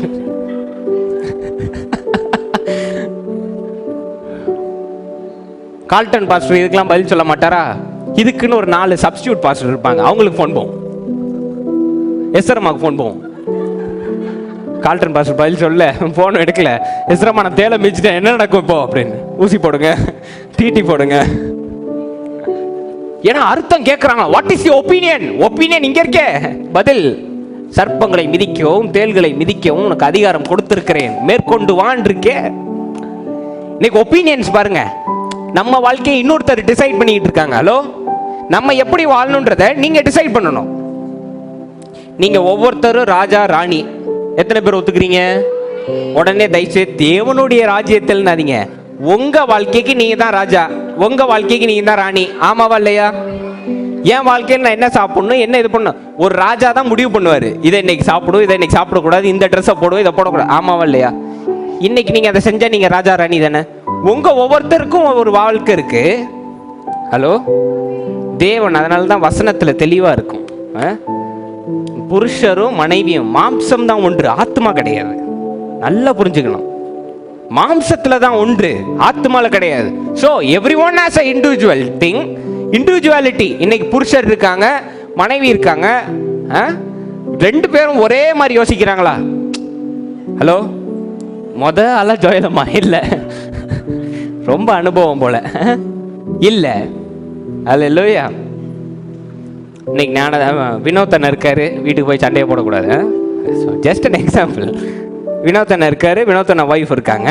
கால்டன் பாஸ்டர் இதுக்கெல்லாம் பதில் சொல்ல மாட்டாரா? இதுக்குன்னு ஒரு 4 சப்ஸ்டியூட் பாஸ்டர் இருப்பாங்க, அவங்களுக்கு ஃபோன் போகும். எஸ்ரம்மாவுக்கு ஃபோன் போகும். கால்டன் பாஸ்டர் பதில் சொல்ல, ஃபோன் எடுக்கல. எஸ்ரம்மா, நான் தேலை மிதிச்சிட்டேன், என்ன நடக்கும் இப்போ அப்படின்னு. ஊசி போடுங்க, டிடி போடுங்க. ஏன்னா அர்த்தம் கேட்குறாங்க. What is the opinion? Opinion இங்கே இருக்கே. பதில், சர்ப்பங்களை மிதிக்கவும் தேள்களை மிதிக்கவும் உனக்கு அதிகாரம் கொடுத்திருக்கிறேன், மேற்கொண்டு வான் இருக்கே. இன்னைக்கு ஒப்பீனியன்ஸ் பாருங்க, நம்ம வாழ்க்கையை இன்னொருத்தர் டிசைட் பண்ணிட்டு இருக்காங்க. ஹலோ, நம்ம எப்படி வாழணுன்றத நீங்க டிசைட் பண்ணணும். நீங்க ஒவ்வொருத்தரும் ராஜா ராணி. எத்தனை பேர் ஒத்துக்கிறீங்க? உடனே தயவுசெய்து தேவனுடைய ராஜ்யத்தில் நாதீங்க. உங்க வாழ்க்கைக்கு நீங்க தான் ராஜா, உங்க வாழ்க்கைக்கு நீங்க தான் ராணி. ஆமாவா இல்லையா? என் வாழ்க்கையில் நான் என்ன சாப்பிடணும், என்ன இது பண்ணணும், ஒரு ராஜா தான் முடிவு பண்ணுவாரு. இதை இன்னைக்கு சாப்பிடுவோம், இதை இன்னைக்கு சாப்பிடக்கூடாது, இந்த ட்ரெஸ்ஸை போடுவோம், இதை போடக்கூடாது. ஆமாவா இல்லையா? இன்னைக்கு நீங்க அதை செஞ்சா நீங்க ராஜா ராணி தானே. உங்க ஒவ்வொருத்தருக்கும் ஒரு வாழ்க்கை இருக்கு. ஹலோ, தேவன் அதனால தான் வசனத்துல தெளிவா இருக்கும். புருஷரும் மனைவியும் மாம்சம் தான் ஒன்று, ஆத்மா கிடையாது. நல்லா புரிஞ்சுக்கணும். மாம்சத்துல தான் ஒன்று, ஆத்மால கிடையாது. So every one has a individual thing, individuality. இன்னைக்கு புருஷர் இருக்காங்க, மனைவி இருக்காங்க, 2 பேரும் ஒரே மாதிரி யோசிக்கிறாங்களா? ஹலோ, ஆளா ஜோயலம்மா இல்லை, ரொம்ப அனுபவம் போல இல்லை. அல்லேலூயா. இன்னைக்கு வினோத்தன் இருக்காரு, வீட்டுக்கு போய் சண்டையை போடக்கூடாது. Just an example. வினோத்தன் இருக்காரு, வினோத்தன ஒய்ஃப் இருக்காங்க.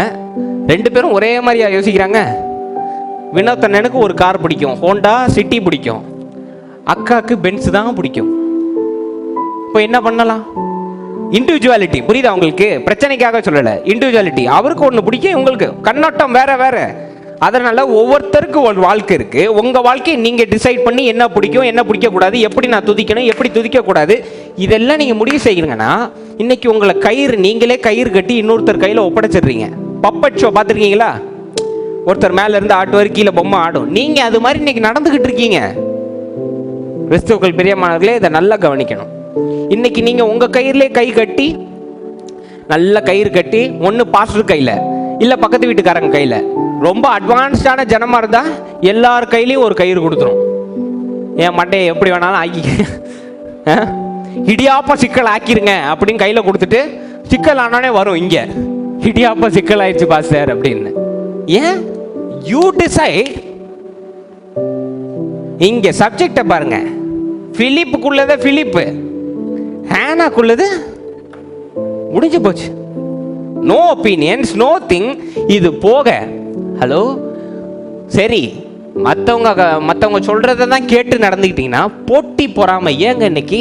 2 பேரும் ஒரே மாதிரியா யோசிக்கிறாங்க. வினோத்தனனுக்கு ஒரு கார் பிடிக்கும், ஹோண்டா சிட்டி பிடிக்கும். அக்காவுக்கு பென்ஸ் தான் பிடிக்கும். இப்போ என்ன பண்ணலாம்? இண்டிவிஜுவாலிட்டி. புரியுதா உங்களுக்கு? பிரச்சனைக்காக சொல்லலை, இண்டிவிஜுவாலிட்டி. அவருக்கு ஒன்று பிடிக்கும், உங்களுக்கு கண்ணோட்டம் வேற வேற. அதனால ஒவ்வொருத்தருக்கும் ஒரு வாழ்க்கை இருக்கு. உங்க வாழ்க்கையை நீங்க டிசைட் பண்ணி என்ன பிடிக்கும், என்ன பிடிக்கக்கூடாது, எப்படி நான் துதிக்கணும், எப்படி துதிக்கக்கூடாது, இதெல்லாம் நீங்க முடிவு செய்கிறீங்கன்னா, இன்னைக்கு உங்களை கயிறு, நீங்களே கயிறு கட்டி இன்னொருத்தர் கையில ஒப்படைச்சிடுறீங்க. பப்பட் ஷோ பார்த்துருக்கீங்களா? ஒருத்தர் மேல இருந்து ஆட்டுவார், கீழே பொம்மை ஆடும். நீங்க அது மாதிரி இன்னைக்கு நடந்துகிட்டு இருக்கீங்க. கிறிஸ்துவுக்கள் பிரியமானவர்களே, இதை நல்லா கவனிக்கணும். இன்னைக்கு நீங்க உங்க கயிறுலே கை கட்டி, நல்ல கயிறு கட்டி, ஒன்று பாஸ்டர் கையில இல்ல பக்கத்து வீட்டுக்காரங்க கையில, ரொம்ப அட்வான்ஸ்டான ஜனமா இருந்தா எல்லார் கையிலையும் ஒரு கயிறு கொடுத்துரும். என் மண்டையை எப்படி வேணாலும் ஆக்கி, இடியாப்ப சிக்கல் ஆக்கிருங்க அப்படின்னு கையில கொடுத்துட்டு, சிக்கல் ஆனானே வரும் இங்க, இடியாப்ப சிக்கல் ஆயிடுச்சு பாஸ்டர் அப்படின்னு. ஏன்? You decide. இங்க சப்ஜெக்ட பாருங்க. பிலிப்புக்குள்ளத பிலிப்பு, ஹேனாக்குள்ளது முடிஞ்சு போச்சு. No opinions, no thing. இது போக, ஹலோ, சரி, மற்றவங்க சொல்றதை தான் கேட்டு நடந்துக்கிட்டீங்கன்னா போட்டி பொறாமை ஏங்க இன்னைக்கு?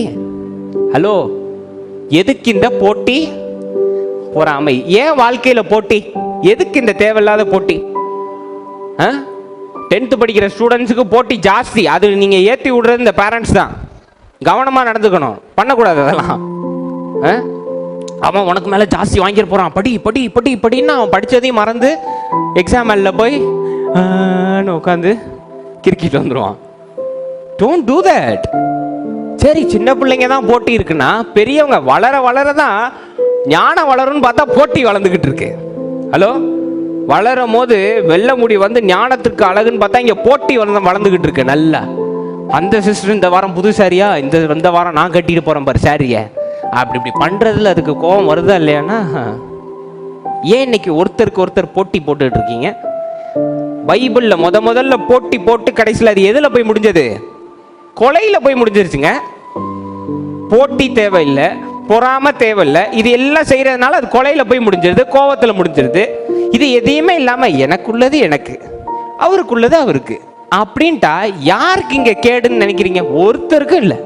ஹலோ, எதுக்கு இந்த போட்டி பொறாமை? ஏன் வாழ்க்கையில போட்டி? எதுக்கு இந்த தேவையில்லாத போட்டி? 10th படிக்கிற ஸ்டூடெண்ட்ஸுக்கு போட்டி ஜாஸ்தி. அது நீங்க ஏற்றி விடுறது இந்த பேரண்ட்ஸ் தான். கவனமா நடந்துக்கணும், பண்ணக்கூடாது அதெல்லாம். அவன் உனக்கு மேல ஜாஸ்தி வாங்கிட்டு போறான், படி படி படி படின்னு அவன் படிச்சதையும் மறந்து எக்ஸாம் ஹாலில் போய் உட்காந்து கிரிக்கிட்டு வந்துடுவான். Don't do that. சரி, சின்ன பிள்ளைங்க தான் போட்டி இருக்குன்னா, பெரியவங்க வளர வளர தான் ஞானம் வளரும்னு பார்த்தா போட்டி வளர்ந்துக்கிட்டு இருக்கு. ஹலோ, வளரும் போது வெள்ள முடி வந்து ஞானத்துக்கு அழகுன்னு பார்த்தா இங்கே போட்டி வளர்ந்துக்கிட்டு இருக்கு. நல்லா அந்த சிஸ்டர் இந்த வாரம் புது சாரியா, இந்த வாரம் நான் கட்டிட்டு போகிறேன் பாரு சாரியை, அப்படி இப்படி பண்ணுறதுல அதுக்கு கோபம் வருதா இல்லையானா? ஏன் இன்னைக்கு ஒருத்தருக்கு ஒருத்தர் போட்டி போட்டுட்டு இருக்கீங்க? பைபிள்ல முதல்ல போட்டி போட்டு கடைசியில் அது எதுல போய் முடிஞ்சது? கொலையில போய் முடிஞ்சிருச்சுங்க. போட்டி தேவையில்லை, பொறாம தேவையில்லை, இது எல்லாம் செய்யறதுனால அது கொலையில போய் முடிஞ்சிருது, கோவத்துல முடிஞ்சிருது. இது எதையுமே இல்லாம எனக்குள்ளது எனக்கு, அவருக்குள்ளது அவருக்கு அப்படின்ட்டா யாருக்கு இங்க கேடுன்னு நினைக்கிறீங்க? ஒருத்தருக்கும் இல்லை,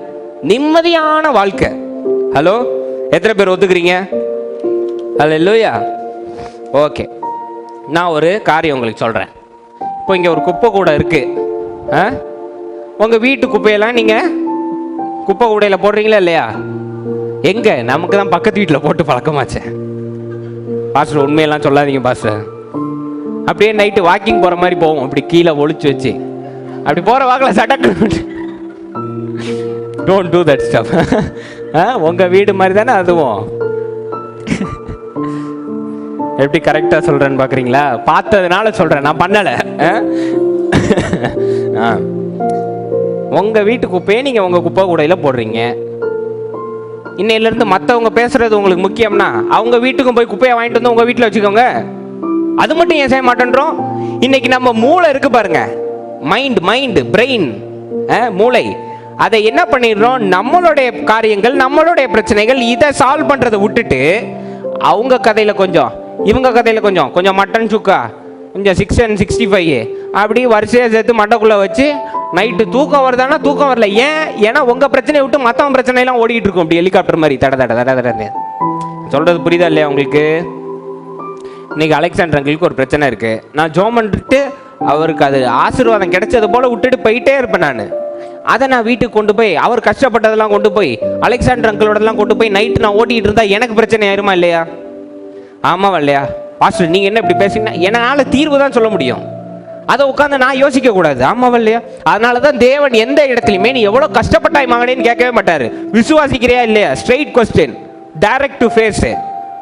நிம்மதியான வாழ்க்கை. ஹலோ, எத்தனை பேர் ஒத்துக்கிறீங்க? ஹல்லேலூயா. ஓகே, நான் ஒரு காரியம் உங்களுக்கு சொல்றேன். இப்போ இங்க ஒரு குப்பை கூட இருக்கு. உங்க வீட்டு குப்பையெல்லாம் நீங்க குப்பை கூடையில போடுறீங்களா இல்லையா? எங்க, நமக்கு தான் பக்கத்து வீட்டில் போட்டு பழக்கமாச்சே. பாஸ்டர் உண்மையெல்லாம் சொல்லாதீங்க பாஸ்டர். அப்படியே நைட்டு வாக்கிங் போற மாதிரி போவோம், அப்படி கீழே ஒளிச்சு வச்சு அப்படி போற வாக்கில் சட்டக்கு. Don't do that stuff. உங்க வீடு மாதிரி தானே அதுவும். எப்படி கரெக்டா சொல்றேன்னு பாக்குறீங்களா? பார்த்ததுனால சொல்றேன், நான் பண்ணல. உங்க வீட்டு குப்பையை நீங்க உங்க குப்பை கூடையில போடுறீங்க. இன்னையில இருந்து மற்றவங்க பேசுறது உங்களுக்கு முக்கியம்னா அவங்க வீட்டுக்கும் போய் குப்பையை வாங்கிட்டு வந்து உங்க வீட்டில் வச்சுக்கோங்க. அது மட்டும் ஏன் செய்ய மாட்டேன்றோம்? இன்னைக்கு நம்ம மூளை இருக்கு பாருங்க, மைண்ட் பிரெயின், மூளை, அதை என்ன பண்ணிடுறோம்? நம்மளுடைய காரியங்கள், நம்மளுடைய பிரச்சனைகள், இதை சால்வ் பண்றதை விட்டுட்டு அவங்க கதையில கொஞ்சம், இவங்க கதையில கொஞ்சம் கொஞ்சம் மட்டன் சுக்கா, கொஞ்சம் 6 and 65 அப்படி வரிசையாக சேர்த்து மண்டைக்குள்ளே வச்சு நைட்டு தூக்கம் வருதானா தூக்கம் வரல. ஏன்னா உங்கள் பிரச்சனையை விட்டு மற்றவங்க பிரச்சனையெல்லாம் ஓடிட்டு இருக்கும் அப்படி ஹெலிகாப்டர் மாதிரி தட தட தட தட. சொல்கிறது புரியுதா இல்லையா உங்களுக்கு? இன்னைக்கு அலெக்சாண்டர் அங்கிளுக்கு ஒரு பிரச்சனை இருக்குது. நான் ஜோம் பண்ணிட்டு அவருக்கு அது ஆசீர்வாதம் கிடைச்சது போல் விட்டுட்டு போயிட்டே இருப்பேன். நான் அதை நான் வீட்டுக்கு கொண்டு போய் அவர் கஷ்டப்பட்டதெல்லாம் கொண்டு போய் அலெக்சாண்டர் அங்கிளோடலாம் கொண்டு போய் நைட்டு நான் ஓட்டிகிட்டு இருந்தால் எனக்கு பிரச்சனை ஆயிருமா இல்லையா? ஆமாவா இல்லையா? பாஸ்டர் நீங்கள் என்ன இப்படி பேசுறீங்கன்னா என்னால் தீர்வு தான் சொல்ல முடியும், அதை உட்காந்து நான் யோசிக்க கூடாது. ஆமாவா இல்லையா? அதனால தான் தேவன் எந்த இடத்துலையுமே நீ எவ்வளோ கஷ்டப்பட்டாய் மகனேன்னு கேட்கவே மாட்டாரு. விசுவாசிக்கிறியா இல்லையா? Straight question, direct to face,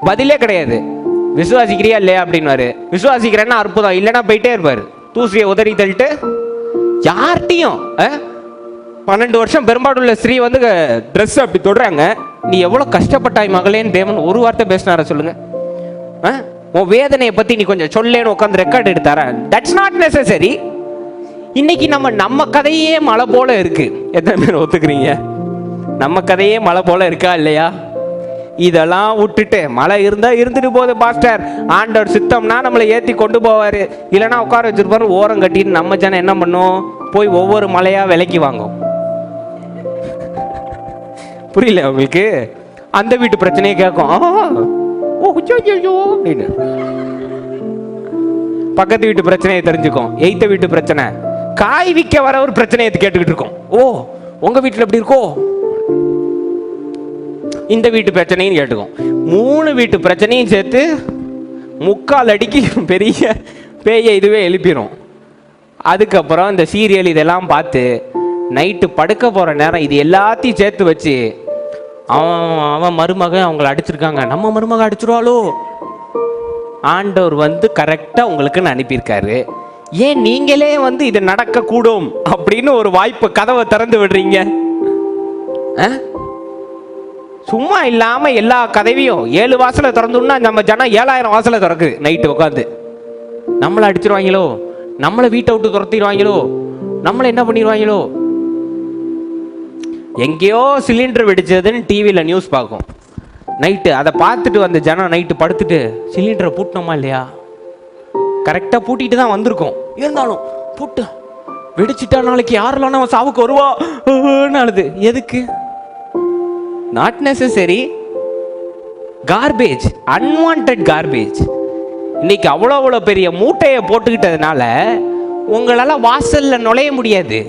பதிலே கிடையாது. விசுவாசிக்கிறியா இல்லையா அப்படின்வாரு. விசுவாசிக்கிறேன்னா அற்புதம், இல்லைன்னா போயிட்டே இருப்பாரு. தூசியை உதறி தள்ளிட்டு யார்கிட்டையும் 12 வருஷம் பெரும்பாடுள்ள ஸ்ரீ வந்து ட்ரெஸ் அப்படி தொடுறாங்க. நீ எவ்வளோ கஷ்டப்பட்டாய் மகளேன்னு தேவன் ஒரு வார்த்தை பேசினார சொல்லுங்க. உன் வேதனையை பத்தி நீ கொஞ்சம் சொல்லேன்னு உட்காந்து ரெக்கார்ட் எடுத்தார. That's not necessary. இன்னைக்கு நம்ம கதையே மழை போல இருக்கு. எத்தனை பேர் ஒத்துக்கிறீங்க? நம்ம கதையே மழை போல இருக்கா இல்லையா? இதெல்லாம் விட்டுட்டு மழை இருந்தா இருந்துட்டு போகுது பாஸ்டர், ஆண்டவர் சித்தம்னா நம்மளை ஏற்றி கொண்டு போவாரு, இல்லைன்னா உட்கார வச்சிருப்பாரு ஓரம் கட்டின்னு. நம்ம ஜனம் என்ன பண்ணும்? போய் ஒவ்வொரு மலையா விலைக்கு வாங்கும். புரியல உங்களுக்கு? அந்த வீட்டு பிரச்சனையை கேட்கும், அப்படின்னு பக்கத்து வீட்டு பிரச்சனையை தெரிஞ்சுக்கும். எய்த்த வீட்டு பிரச்சனை, காய் விற்க வர ஒரு பிரச்சனையை கேட்டுக்கிட்டு இருக்கோம். ஓ உங்க வீட்டில் எப்படி இருக்கோ, இந்த வீட்டு பிரச்சனையும் கேட்டுக்கும். 3 வீட்டு பிரச்சனையும் சேர்த்து 3/4 அடிக்கு பெரிய பேய இதுவே எழுப்பிடும். அதுக்கப்புறம் இந்த சீரியல் இதெல்லாம் பார்த்து நைட்டு படுக்க போகிற நேரம் இது எல்லாத்தையும் சேர்த்து வச்சு அவன் மருமகன் அவங்கள அடிச்சிருக்காங்க, நம்ம மருமகன் அடிச்சிருவாளோ. ஆண்டவர் வந்து கரெக்டாக உங்களுக்குன்னு அனுப்பியிருக்காரு. ஏன் நீங்களே வந்து இது நடக்கக்கூடும் அப்படின்னு ஒரு வாய்ப்பு கதவை திறந்து விடுறீங்க? சும்மா இல்லாமல் எல்லா கதவையும் 7 வாசலை திறந்துன்னா நம்ம ஜனம் 7000 வாசலை திறக்குது. நைட்டு உட்காந்து நம்மளை அடிச்சிருவாங்களோ, நம்மளை வீட்டை விட்டு துரத்திடுவாங்களோ, நம்மளை என்ன பண்ணிடுவாங்களோ. எங்கேயோ சிலிண்டர் வெடிச்சதுன்னு டிவியில் நியூஸ் பார்க்கும் நைட்டு. அதை பார்த்துட்டு வந்த ஜனம் நைட்டு படுத்துட்டு சிலிண்டரை பூட்டினோமா இல்லையா, கரெக்டாக பூட்டிட்டு தான் வந்திருக்கோம். இருந்தாலும் பூட்டு வெடிச்சிட்டா நாளைக்கு யாரெல்லாம் நம்ம சாவுக்கு வருவா அழுது. எதுக்கு? Not necessary. Garbage, unwanted garbage. இன்னைக்கு அவ்வளோ பெரிய மூட்டையை போட்டுக்கிட்டதுனால உங்களால் வாசலில் நுழைய முடியாது.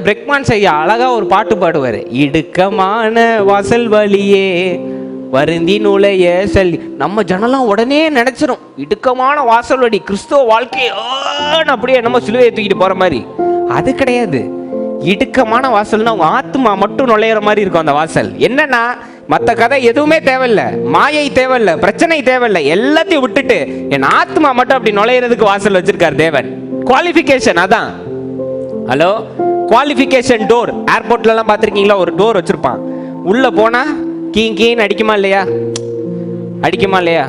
பிரெக்மான் செய்ய அழகா ஒரு பாட்டு பாடுவார், இடுக்கமான வாசல் வழியே வருந்தி நுழைய சொல்லி. நம்ம ஜனலாம் உடனே நினைச்சிடும் இடுக்கமான வாசல் வழி கிறிஸ்துவ வாழ்க்கையை அப்படியே நம்ம சிலுவையை தூக்கிட்டு போற மாதிரி. அது கிடையாது. இடுக்கமான வாசல்னா உங்க ஆத்மா மட்டும் நுழையிற மாதிரி இருக்கும் அந்த வாசல். என்னன்னா மற்ற கதை எதுவுமே தேவையில்லை, மாயை தேவையில்லை, பிரச்சனை தேவையில்லை, எல்லாத்தையும் விட்டுட்டு என் ஆத்மா மட்டும் அப்படி நுழையிறதுக்கு வாசல் வச்சிருக்காரு தேவன். குவாலிஃபிகேஷன் அதான். Hello, qualification door. ஏர்போர்ட்லலாம் பார்த்துருக்கீங்களா? ஒரு டோர் வச்சுருப்பான். உள்ளே போனால் கீன்னு அடிக்குமா இல்லையா? அடிக்குமா இல்லையா?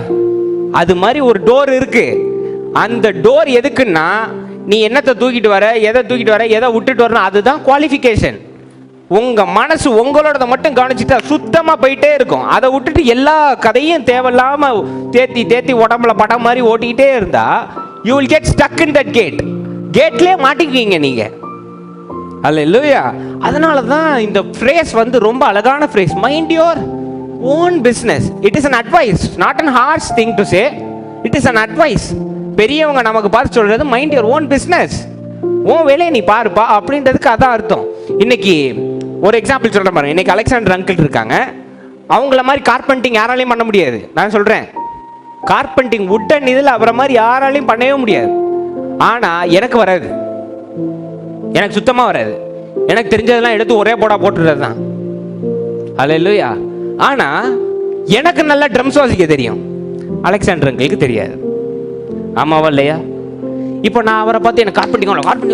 அது மாதிரி ஒரு டோர் இருக்கு. அந்த டோர் எதுக்குன்னா, நீ என்னத்தை தூக்கிட்டு வர, எதை தூக்கிட்டு வர, எதை விட்டுட்டு வரணும், அதுதான் குவாலிஃபிகேஷன். உங்க மனசு உங்களோட மட்டும் கவனிச்சுட்டா சுத்தமா போயிட்டே இருக்கும். அதை விட்டுட்டு எல்லா கதையும் தேவையில்லாம தேத்தி தேத்தி உடம்புல படம் மாதிரி ஓட்டிக்கிட்டே இருந்தா you will get stuck in that gate. கேட்லயே மாட்டிக்குவீங்க நீங்க. அல்லேலூயா. அதனால தான் இந்த ஃப்ரேஸ் வந்து ரொம்ப அழகான phrase, mind your own business. It is an advice, not an harsh thing to say. It is an advice. பெரியவங்க நமக்கு பார்த்து சொல்றது மைண்ட் யுவர் ஓன் பிஸ்னஸ். உன் வேலையை நீ பாருப்பா அப்படின்றதுக்கு அதான் அர்த்தம். இன்னைக்கு ஒரு எக்ஸாம்பிள் சொல்கிறேன் பாருங்க. இன்னைக்கு அலெக்சாண்டர் அங்கிள் இருக்காங்க. அவங்கள மாதிரி கார்பெண்டிங் யாராலையும் பண்ண முடியாது. நான் சொல்கிறேன், கார்பெண்டிங் வுட்டன் இதில் அவரை மாதிரி யாராலையும் பண்ணவே முடியாது. ஆனால் எனக்கு வராது, எனக்கு சுத்தமாக வராது. எனக்கு தெரிஞ்சதெல்லாம் எடுத்து ஒரே போடா போட்டுறது தான். அல்லேலூயா. ஆனால் எனக்கு நல்லா ட்ரம்ஸ் வாசிக்க தெரியும், அலெக்சாண்டர் அங்கிளுக்கு தெரியாது. ஆமாவா இல்லையா? இப்போ நான் அவரை பார்த்து எனக்கு கார்பெண்டிங்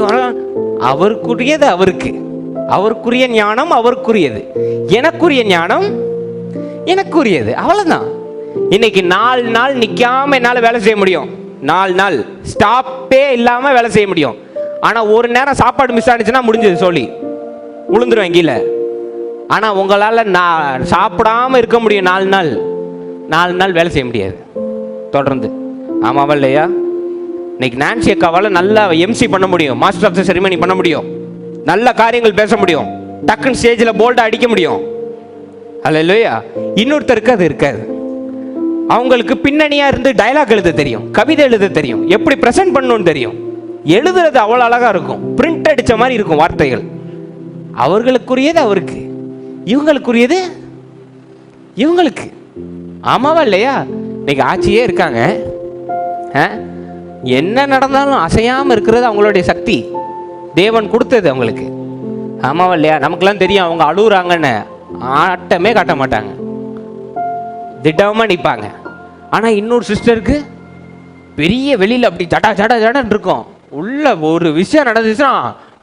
வர, அவருக்குரியது அவருக்கு, அவருக்குரிய ஞானம் அவருக்குரியது, எனக்குரிய ஞானம் எனக்குரியது. அவ்வளோதான். இன்னைக்கு 4 நாள் நிற்காம என்னால் வேலை செய்ய முடியும். 4 நாள் ஸ்டாப்பே இல்லாமல் வேலை செய்ய முடியும். ஆனால் ஒரு நேரம் சாப்பாடு மிஸ் ஆனிச்சுன்னா முடிஞ்சது, சொல்லி விழுந்துருவேன் கீழே. ஆனால் உங்களால் நான் சாப்பிடாம இருக்க முடியும் 4 நாள் வேலை செய்ய முடியாது தொடர்ந்து. ஆமாவா இல்லையா? இன்னைக்கு நான்சி அக்காவால் நல்லா எம்சி பண்ண முடியும், மாஸ்டர் ஆஃப் த செரிமனி பண்ண முடியும், நல்ல காரியங்கள் பேச முடியும், டக்குன்னு ஸ்டேஜில் போல்டாக அடிக்க முடியும். அல்லேலூயா. இன்னொருத்தருக்கு அது இருக்காது. அவங்களுக்கு பின்னணியாக இருந்து டைலாக் எழுத தெரியும், கவிதை எழுத தெரியும், எப்படி ப்ரெசென்ட் பண்ணணும்னு தெரியும். எழுதுறது அவ்வளோ அழகாக இருக்கும், பிரிண்ட் அடித்த மாதிரி இருக்கும் வார்த்தைகள். அவர்களுக்குரியது அவருக்கு, இவங்களுக்குரியது இவங்களுக்கு. ஆமாவா இல்லையா? இன்னைக்கு ஆட்சியே இருக்காங்க, என்ன நடந்தாலும் அசையாமல் இருக்கிறது அவங்களுடைய சக்தி, தேவன் கொடுத்தது அவங்களுக்கு. ஆமாவா இல்லையா? நமக்குலாம் தெரியும் அவங்க அழுகுறாங்கன்னு, ஆட்டமே காட்ட மாட்டாங்க, திட்டமாக நிற்பாங்க. ஆனால் இன்னொரு சிஸ்டருக்கு பெரிய வெளியில் அப்படி சடா சடா சடன்னு இருக்கும், உள்ள ஒரு விஷயம் நடந்துச்சுன்னா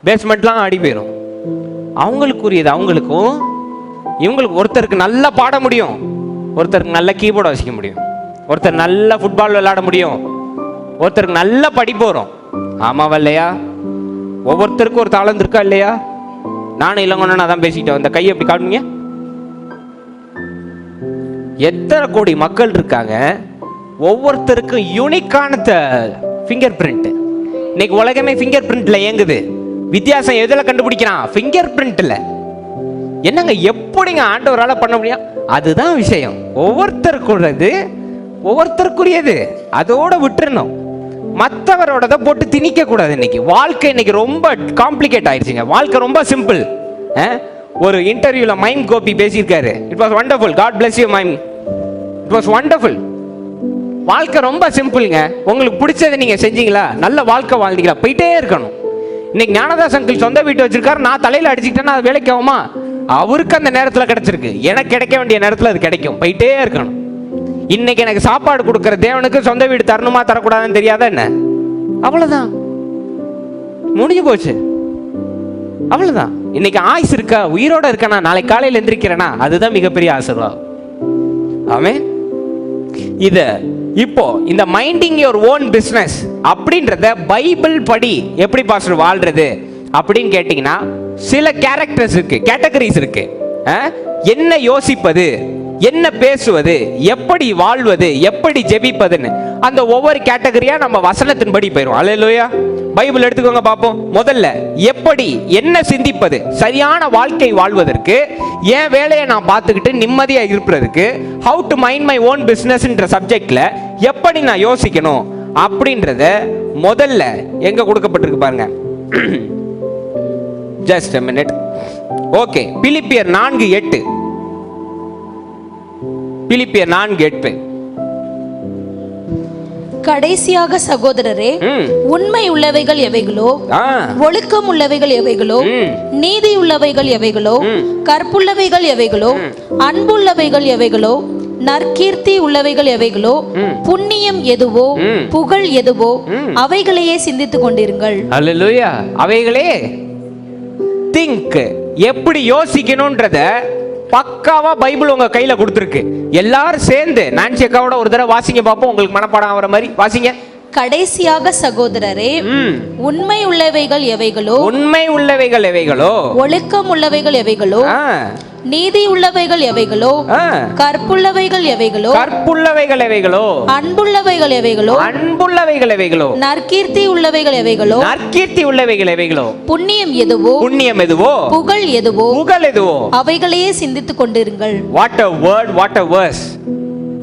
பேஸ்மெண்ட்லாம் ஆடி போயிடும். அவங்களுக்குரியது அவங்களுக்கும், இவங்களுக்கு ஒருத்தருக்கு நல்லா பாட முடியும், ஒருத்தருக்கு நல்ல கீபோர்டு வாசிக்க முடியும், ஒருத்தர் நல்ல ஃபுட்பால் விளையாட முடியும், ஒருத்தருக்கு நல்ல படிப்பு வரும். ஆமாவா இல்லையா? ஒவ்வொருத்தருக்கும் ஒரு தாளந்து இருக்கா இல்லையா? நானும் இல்லைங்கன்னு அதான் பேசிக்கிட்டேன். இந்த கையை எப்படி காட்டுங்க. எத்தனை கோடி மக்கள் இருக்காங்க, ஒவ்வொருத்தருக்கும் யூனிக்கான ஃபிங்கர் பிரிண்ட். இன்னைக்கு உலகமே ஃபிங்கர் பிரிண்ட்ல இயங்குது. வித்தியாசம் எதில் கண்டுபிடிக்கிறான்? ஃபிங்கர் பிரிண்ட்ல. என்னங்க எப்படிங்க ஆண்டவரால் பண்ண முடியும்? அதுதான் விஷயம். ஒவ்வொருத்தருக்குள்ளது ஒவ்வொருத்தருக்குரியது, அதோட விட்டுறணும். மற்றவரோட போட்டு திணிக்க கூடாது. இன்னைக்கு வாழ்க்கை இன்னைக்கு ரொம்ப காம்ப்ளிகேட் ஆயிடுச்சுங்க. வாழ்க்கை ரொம்ப சிம்பிள். ஒரு இன்டர்வியூல மைம் கோபி பேசியிருக்காரு. It was wonderful. God bless you Mime. It was wonderful. வாழ்க்கை ரொம்ப சிம்பிள்ங்க. உங்களுக்கு பிடிச்சதை நீங்க செஞ்சீங்களா, நல்ல வாழ்க்கை வாழ்ந்தீங்களா, போயிட்டே இருக்கணும். இன்னைக்கு ஞானதாஸ் அங்கிள் சொந்த வீட்டு வச்சிருக்காரு, நான் தலையில அடிச்சுக்கிட்டேன்னா அது வேலைக்கு ஆகுமா? அவருக்கு அந்த நேரத்தில் கிடைச்சிருக்கு, எனக்கு கிடைக்க வேண்டிய நேரத்தில் அது கிடைக்கும், போயிட்டே இருக்கணும். இன்னைக்கு எனக்கு சாப்பாடு கொடுக்குற தேவனுக்கு சொந்த வீடு தரணுமா தரக்கூடாதுன்னு தெரியாதா என்ன? அவ்வளவுதான், முடிஞ்சு போச்சு, அவ்வளவுதான். இன்னைக்கு ஆயுசு இருக்கா, உயிரோட இருக்கனா, நாளைக்கு காலையில் எந்திரிக்கிறேனா, அதுதான் மிகப்பெரிய ஆசீர்வாதம். ஆமென். இது இப்போ இந்த மைண்டிங் யுவர் ஓன் பிஸ்னஸ் அப்படின்றத பைபிள் படி எப்படி பாஸ்டர் வாழ்றது அப்படின்னு கேட்டீங்கன்னா, சில கேரக்டர்ஸ் இருக்கு, கேட்டகரிஸ் இருக்கு. என்ன யோசிப்பது, என்ன பேசுவது, எப்படி வாழ்வது, எப்படி ஜெபிப்பதுன்னு அந்த ஒவ்வொரு கேட்டகரியா நம்ம வசனத்தின்படி போயிடும். அல்லேலூயா. பைபிள் எடுத்துக்கோங்க பார்ப்போம். முதல்ல எப்படி, என்ன சிந்திப்பது, சரியான வாழ்க்கை வாழ்வதற்கு, என் வேலையை நான் பார்த்துக்கிட்டு நிம்மதியா இருப்பதற்கு, how to mind my own பிசினஸ்ன்ற சப்ஜெக்ட்ல எப்படி நான் யோசிக்கணும் அப்படின்றத முதல்ல எங்க கொடுக்கப்பட்டிருக்கு பாருங்க. Just a minute. ஓகே, பிலிப்பியர் 4:8. பிலிப்பியர் 4:8. கடைசியாக சகோதரரே, உண்மை உள்ளவைகள் எவைகளோ, ஒழுக்கம் உள்ளவைகள் எவைகளோ, நீதி உள்ளவைகள் எவைகளோ, கற்புள்ளவைகள் எவைகளோ, அன்புள்ளவைகள் எவைகளோ, நற்கீர்த்தி உள்ளவைகள் எவைகளோ, புண்ணியம் எதுவோ, புகழ் எதுவோ, அவைகளையே சிந்தித்துக் கொண்டிருங்கள். அல்லேலூயா. அவைகளே திங்க், எப்படி யோசிக்கணும்ன்றத பக்காவா பைபிள் உங்க கையில கொடுத்துருக்கு. எல்லாரும் சேர்ந்து நான்சி அக்காவோட ஒரு தடவை வாசிங்க பார்ப்போம், உங்களுக்கு மனப்பாடம் ஆகிற மாதிரி வாசிங்க. கடைசியாக சகோதரரே, உண்மை உள்ளவைகள் எவைகளோ, உண்மை உள்ளவைகள் எவைகளோ, ஒழுக்கம் உள்ளவைகள் எவைகளோ, நீதி உள்ளவைகள் எவைகளோ, கற்புள்ளவைகள் எவைகளோ, கற்புள்ளவைகள் எவைகளோ, அன்புள்ளவைகள் எவைகளோ, அன்புள்ளவைகள் எவைகளோ, நற்கீர்த்தி உள்ளவைகள் எவைகளோ, நற்கீர்த்தி உள்ளவைகள் எவைகளோ, புண்ணியம் எதுவோ, புண்ணியம் எதுவோ, புகழ் எதுவோ, புகழ் எதுவோ, அவைகளையே சிந்தித்துக் கொண்டிருங்கள். What a word, what a verse.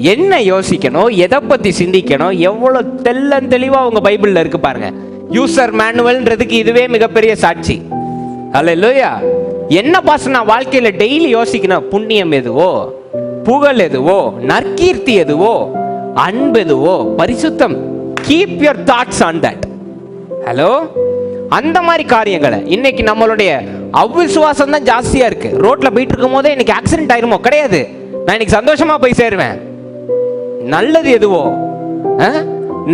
என்ன யோசிக்கணும், எதை பத்தி சிந்திக்கணும், எவ்வளவு தெளிவா உங்க பைபிள்ல இருக்கு பாருங்க. யூசர் மேனுவல்ன்றதுக்கு இதுவே மிகப்பெரிய சாட்சி. ஹல்லேலூயா. என்ன பாஸ் நான் வாழ்க்கையில டெய்லி யோசிக்கணும், புண்ணியம் எதுவோ, புகழ் எதுவோ, நற்கீர்த்தி எதுவோ, அன்பு எதுவோ, பரிசுத்தம். Keep your thoughts on that. Hello, அந்த மாதிரி காரியங்களை இன்னைக்கு நம்மளுடைய அவ்விசுவாசம் தான் ஜாஸ்தியா இருக்கு. ரோட்ல போயிட்டு இருக்கும் போதே இன்னைக்கு ஆக்சிடென்ட் ஆயிருமோ, கிடையாது, நான் இன்னைக்கு சந்தோஷமா போய் சேருவேன். நல்லது எதுவோ,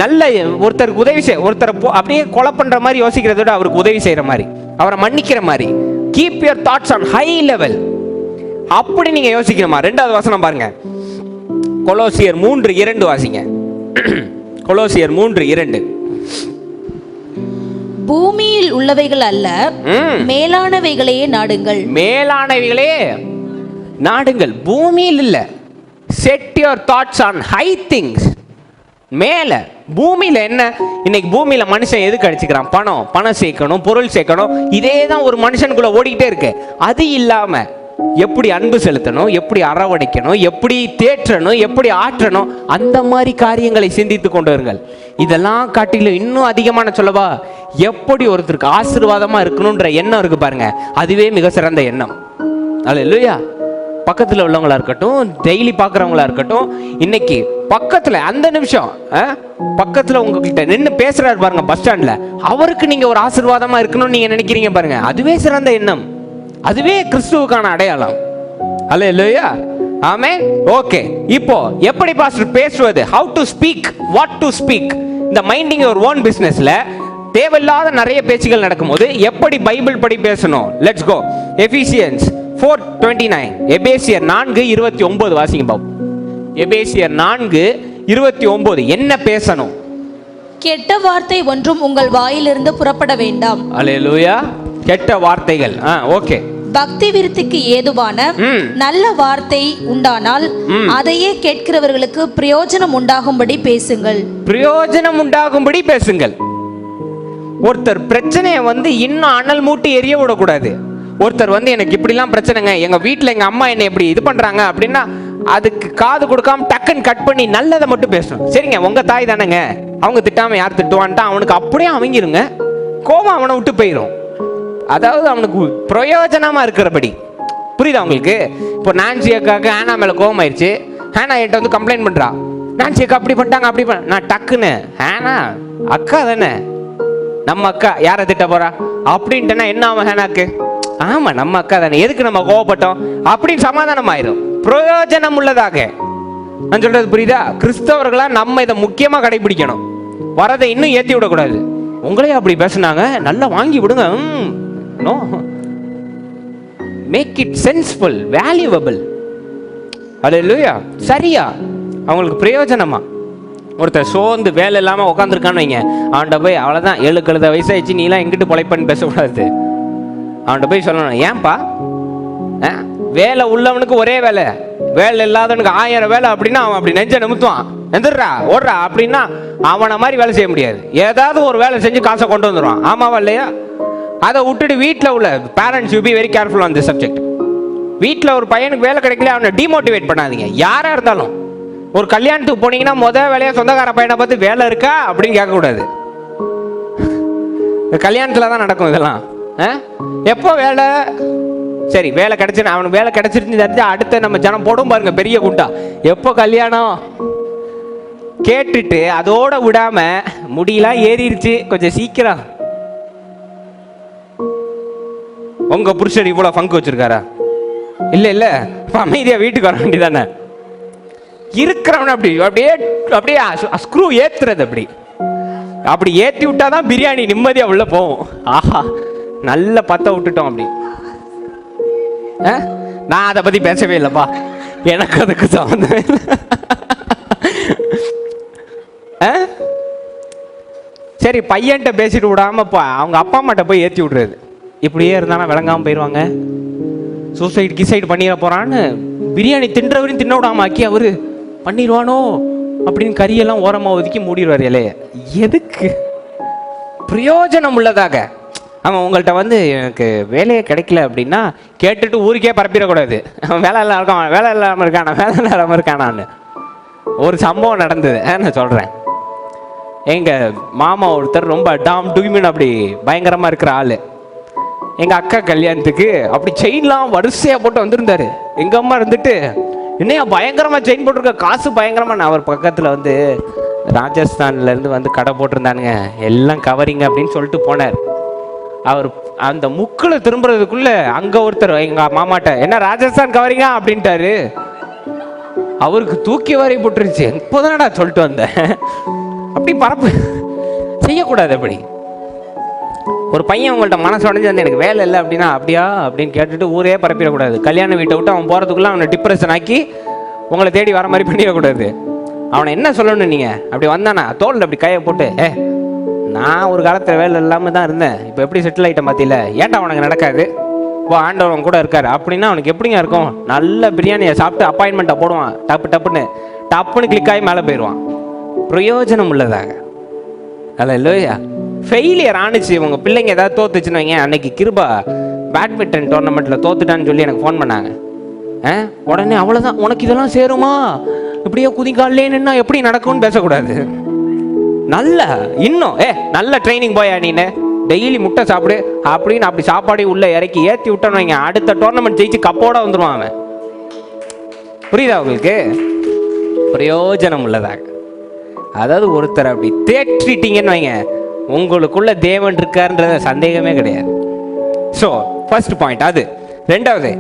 நல்ல ஒருத்தருக்கு உதவி செய்ய, ஒருத்தரை அப்படியே கொலை பண்ற மாதிரி யோசிக்கிறத விட அவருக்கு உதவி செய்யற மாதிரி, அவரை மன்னிக்கிற மாதிரி. Keep your thoughts on high level. அப்படி நீங்க யோசிக்கணுமா? 2வது வசனம் பாருங்க, கொலோசியர் 3:2 வாசிங்க. கொலோசியர் 3:2. பூமியில் உள்ளவைகள் அல்ல, மேலானவைகளையே நாடுங்கள். மேலானவைகளே நாடுங்கள். பூமியில் இல்ல. Set your thoughts on high things. மேல பூமியில என்ன? இன்னைக்கு பூமியில மனுஷன் எதுக்கு அடிச்சுக்கிறான்? பணம் சேர்க்கணும், பொருள் சேர்க்கணும். இதே தான் ஒரு மனுஷனுக்குள்ள ஓடிக்கிட்டே இருக்கு. அது இல்லாம எப்படி அன்பு செலுத்தணும், எப்படி அரவணைக்கணும், எப்படி தேற்றணும், எப்படி ஆற்றணும், அந்த மாதிரி காரியங்களை சிந்தித்து கொண்டு வருங்கள். இதெல்லாம் காட்டிலும் இன்னும் அதிகமான சொல்லவா, எப்படி ஒருத்தருக்கு ஆசீர்வாதமா இருக்கணும்ன்ற எண்ணம் இருக்கு பாருங்க, அதுவே மிக சிறந்த எண்ணம். அல்லேலூயா. பக்கத்தில் உள்ளவங்களா இருக்கட்டும், டெய்லி பார்க்குறவங்களா இருக்கட்டும், இன்னைக்கு பக்கத்தில் அந்த நிமிஷம் பக்கத்தில் உங்ககிட்ட நின்று பேசுறாரு பாருங்க பஸ் ஸ்டாண்டில், அவருக்கு நீங்க ஒரு ஆசீர்வாதமா இருக்கணும்னு நீங்க நினைக்கிறீங்க பாருங்க, அதுவே சிறந்த எண்ணம், அதுவே கிறிஸ்துவுக்கான அடையாளம். அல்லேலூயா. ஆமென். ஓகே, இப்போ எப்படி பாஸ்டர் பேசுவது, how to speak, what to speak, இந்த மைண்டிங் யுவர் ஓன் பிசினஸ்ல தேவையில்லாத நிறைய பேச்சுகள் நடக்கும்போது எப்படி பைபிள் படி பேசணும். Let's go. எபிசியன்ஸ் 4:29. எபேசியர் 4:29 வாசிங்க பாப்போம். எபேசியர் 4:29 என்ன பேசணும்? கெட்ட வார்த்தை ஒன்றும் உங்கள் வாயிலிருந்து புறப்பட வேண்டாம். அல்லேலூயா. கெட்ட வார்த்தைகள். ஓகே. பக்தி விருத்திக்கு ஏதுவான நல்ல வார்த்தை உண்டானால் அதையே கேட்கிறவர்களுக்கு பிரயோஜனம் உண்டாகும்படி பேசுங்கள். பிரயோஜனம் உண்டாகும்படி பேசுங்கள். ஒருத்தர் பிரச்சனையை இன்னும் அனல் மூட்டி எரிய விடக்கூடாது. ஒருத்தர் எனக்கு இப்படிலாம் பிரச்சனைங்க, எங்க வீட்டில் எங்க அம்மா என்னை எப்படி இது பண்றாங்க அப்படின்னா அதுக்கு காது கொடுக்காம டக்குன்னு கட் பண்ணி நல்லதை மட்டும் பேசணும். சரிங்க, உங்க தாய் தானேங்க, அவங்க திட்டாம யார் திட்டுவான்ட்டா அவனுக்கு அப்படியே அவங்கிருங்க, கோபம் அவனை விட்டு போயிடும். அதாவது அவனுக்கு பிரயோஜனமா இருக்கிறபடி. புரியுதா உங்களுக்கு? இப்போ நான்சி அக்காவுக்கு ஹேனா மேல கோபம் ஆயிடுச்சு. ஹேனா என்கிட்ட கம்ப்ளைண்ட் பண்றா, நான்சி அக்கா அப்படி பண்ணிட்டாங்க அப்படி பண்ண. நான் டக்குன்னு ஹேனா அக்கா தானே, நம்ம அக்கா யாரை திட்ட போறா அப்படின்ட்டுனா என்ன ஆகும் ஹேனாக்கு? ஆமா நம்ம அக்கா தானே, எதுக்கு நம்ம கோவப்பட்டோம் அப்படின்னு சமாதானம் ஆயிரும். பிரயோஜனம் உள்ளதாக. நான் சொல்றது புரியுதா? கிறிஸ்தவர்களா நம்ம இதை முக்கியமா கடைபிடிக்கணும். வரதை இன்னும் ஏற்றி விடக்கூடாது. உங்களே அப்படி பேசுனாங்க, நல்லா வாங்கி விடுங்க. No, make it senseful, valuable. Hallelujah. சரியா, அவங்களுக்கு பிரயோஜனமா. ஒருத்தர் சோர்ந்து வேலை இல்லாமல் உட்காந்துருக்கான்னு வைங்க, அவன்கிட்ட போய் அவ்வளோதான் 7 வயசாயிடுச்சு நீலாம் எங்கிட்டு பொழைப்பன்னு பேசக்கூடாது. அவன்கிட்ட போய் சொல்லணும், ஏன்பா வேலை உள்ளவனுக்கு ஒரே வேலை, வேலை இல்லாதவனுக்கு 1000 வேலை அப்படின்னா அவன் அப்படி நெஞ்ச நிமித்துவான், எந்திரா ஓடுறா அப்படின்னா அவனை மாதிரி வேலை செய்ய முடியாது. ஏதாவது ஒரு வேலை செஞ்சு காசை கொண்டு வந்துடுவான். ஆமாவா இல்லையா? அதை விட்டுட்டு வீட்டில் உள்ள parents you be very careful on this subject. வீட்டில் ஒரு பையனுக்கு வேலை கிடைக்கல அவனை டிமோட்டிவேட் பண்ணாதீங்க. யாராக இருந்தாலும் ஒரு கல்யாணத்துக்கு போனீங்கன்னா முதல் வேலையாக சொந்தக்கார பையனை பார்த்து வேலை இருக்கா அப்படின்னு கேட்கக்கூடாது. கல்யாணத்தில் தான் நடக்கும் இதெல்லாம். எப்போ வேலை? சரி வேலை கிடைச்சு, அவனுக்கு வேலை கிடைச்சிருச்சு தெரிஞ்சா அடுத்த நம்ம ஜனம் போடும் பாருங்க பெரிய குண்டா, எப்போ கல்யாணம் கேட்டுட்டு அதோட விடாம முடியெல்லாம் ஏறிடுச்சு கொஞ்சம் சீக்கிரம். உங்க புருஷன் இவ்வளவு பங்கு வச்சிருக்காரா? இல்ல இல்ல, அமைதியா வீட்டுக்கு வர வேண்டியதானே. இருக்கிறவன அப்படி அப்படியே அப்படியே ஸ்க்ரூ ஏத்துறது, அப்படி அப்படி ஏத்தி விட்டாதான் பிரியாணி நிம்மதியா உள்ள போகும். ஆஹா நல்ல பத்த விட்டுட்டோம் அப்படி. நான் அதை பற்றி பேசவே இல்லைப்பா, எனக்கு அதுக்கு சம்மந்தமே இல்லை. சரி, பையன்கிட்ட பேசிட்டு விடாமப்பா அவங்க அப்பா அம்மாட்ட போய் ஏற்றி விட்றது. இப்படியே இருந்தானா விளங்காமல் போயிடுவாங்க, சூசைட் கிசைட் பண்ணிட போகிறான்னு பிரியாணி தின்றவரையும் தின்ன விடாம ஆக்கி அவர் பண்ணிடுவானோ அப்படின்னு கறியெல்லாம் ஓரமாக ஒதுக்கி மூடிடுவார் இலைய. எதுக்கு? பிரயோஜனம் உள்ளதாக. அவன் உங்கள்கிட்ட வந்து எனக்கு வேலையே கிடைக்கல அப்படின்னா கேட்டுட்டு ஊருக்கே பரப்பிடக்கூடாது. அவன் வேலை இல்லாமல் வேலை இல்லாமல் இருக்கானா, வேலை இல்லாமல் இருக்கானான்னு. ஒரு சம்பவம் நடந்தது, நான் சொல்கிறேன். எங்கள் மாமா ஒருத்தர் ரொம்ப டாம் டுமின் அப்படி பயங்கரமாக இருக்கிற ஆள். எங்கள் அக்கா கல்யாணத்துக்கு அப்படி செயின்லாம் வரிசையாக போட்டு வந்திருந்தாரு. எங்கள் அம்மா இருந்துட்டு, என்னையா பயங்கரமாக செயின் போட்டிருக்க, காசு பயங்கரமாக. நான் அவர் பக்கத்தில் வந்து ராஜஸ்தான்லேருந்து வந்து கடை போட்டிருந்தானுங்க, எல்லாம் கவரிங்க அப்படின்னு சொல்லிட்டு போனார். அவர் அந்த முக்கில் திரும்புறதுக்குள்ளே அங்கே ஒருத்தர் எங்கள் மாமாட்ட, என்ன ராஜஸ்தான் கவரிங்க அப்படின்ட்டாரு. அவருக்கு தூக்கி வாரி போட்டுருச்சு. இப்போதானடா சொல்லிட்டு வந்தேன். அப்படி பரப்பு செய்யக்கூடாது. அப்படி ஒரு பையன் உங்கள்கிட்ட மனசு உடஞ்சி வந்து எனக்கு வேலை இல்லை அப்படின்னா அப்படியா அப்படின்னு கேட்டுட்டு ஊரே பரப்பிடக்கூடாது. கல்யாண வீட்டை விட்டு அவன் போகிறதுக்குள்ளே அவனை டிப்ரெஷன் ஆக்கி உங்களை தேடி வர மாதிரி பண்ணிடக்கூடாது. அவனை என்ன சொல்லணும், நீங்கள் அப்படி வந்தானா தோளில் அப்படி கையை போட்டு, நான் ஒரு காலத்தில் வேலை இல்லாமல் தான் இருந்தேன், இப்போ எப்படி செட்டில் ஆகிட்டேன் பார்த்தில, ஏன்டா அவனுக்கு நடக்காது, இப்போ ஆண்டவன் கூட இருக்காரு அப்படின்னா அவனுக்கு எப்படிங்க இருக்கும்? நல்ல பிரியாணியை சாப்பிட்டு அப்பாயின்மெண்ட்டை போடுவான், டப்புன்னு கிளிக் ஆகி மேலே போயிடுவான். பிரயோஜனம் உள்ளதாக. அல்லேலூயா. ஃபெயிலியர் ஆணுச்சு, உங்கள் பிள்ளைங்க ஏதாவது தோத்துச்சுன்னு வைங்க. அன்னைக்கு கிருபா பேட்மிண்டன் டோர்னமெண்ட்டில் தோத்துட்டான்னு சொல்லி எனக்கு ஃபோன் பண்ணாங்க. உடனே அவ்வளோதான், உனக்கு இதெல்லாம் சேருமா, இப்படியே குதிக்காலே நின்னா எப்படி நடக்கும்னு பேசக்கூடாது. நல்ல இன்னும் நல்ல ட்ரைனிங் போயா நீனு, டெய்லி முட்டை சாப்பிடு அப்படின்னு அப்படி சாப்பாடு உள்ள இறக்கி ஏற்றி விட்டோன்னு வைங்க, அடுத்த டோர்னமெண்ட் ஜெயிச்சு கப்போட வந்துடுவான் அவன். புரியுதா உங்களுக்கு? பிரயோஜனம் உள்ளதாக. அதாவது ஒருத்தர் அப்படி தேற்றிட்டீங்கன்னு வைங்க, உங்களுக்குள்ள தேவன் இருக்காருன்றத சந்தேகமே கிடையாது. ஸோ ஃபர்ஸ்ட் பாயிண்ட் அது. ரெண்டாவது,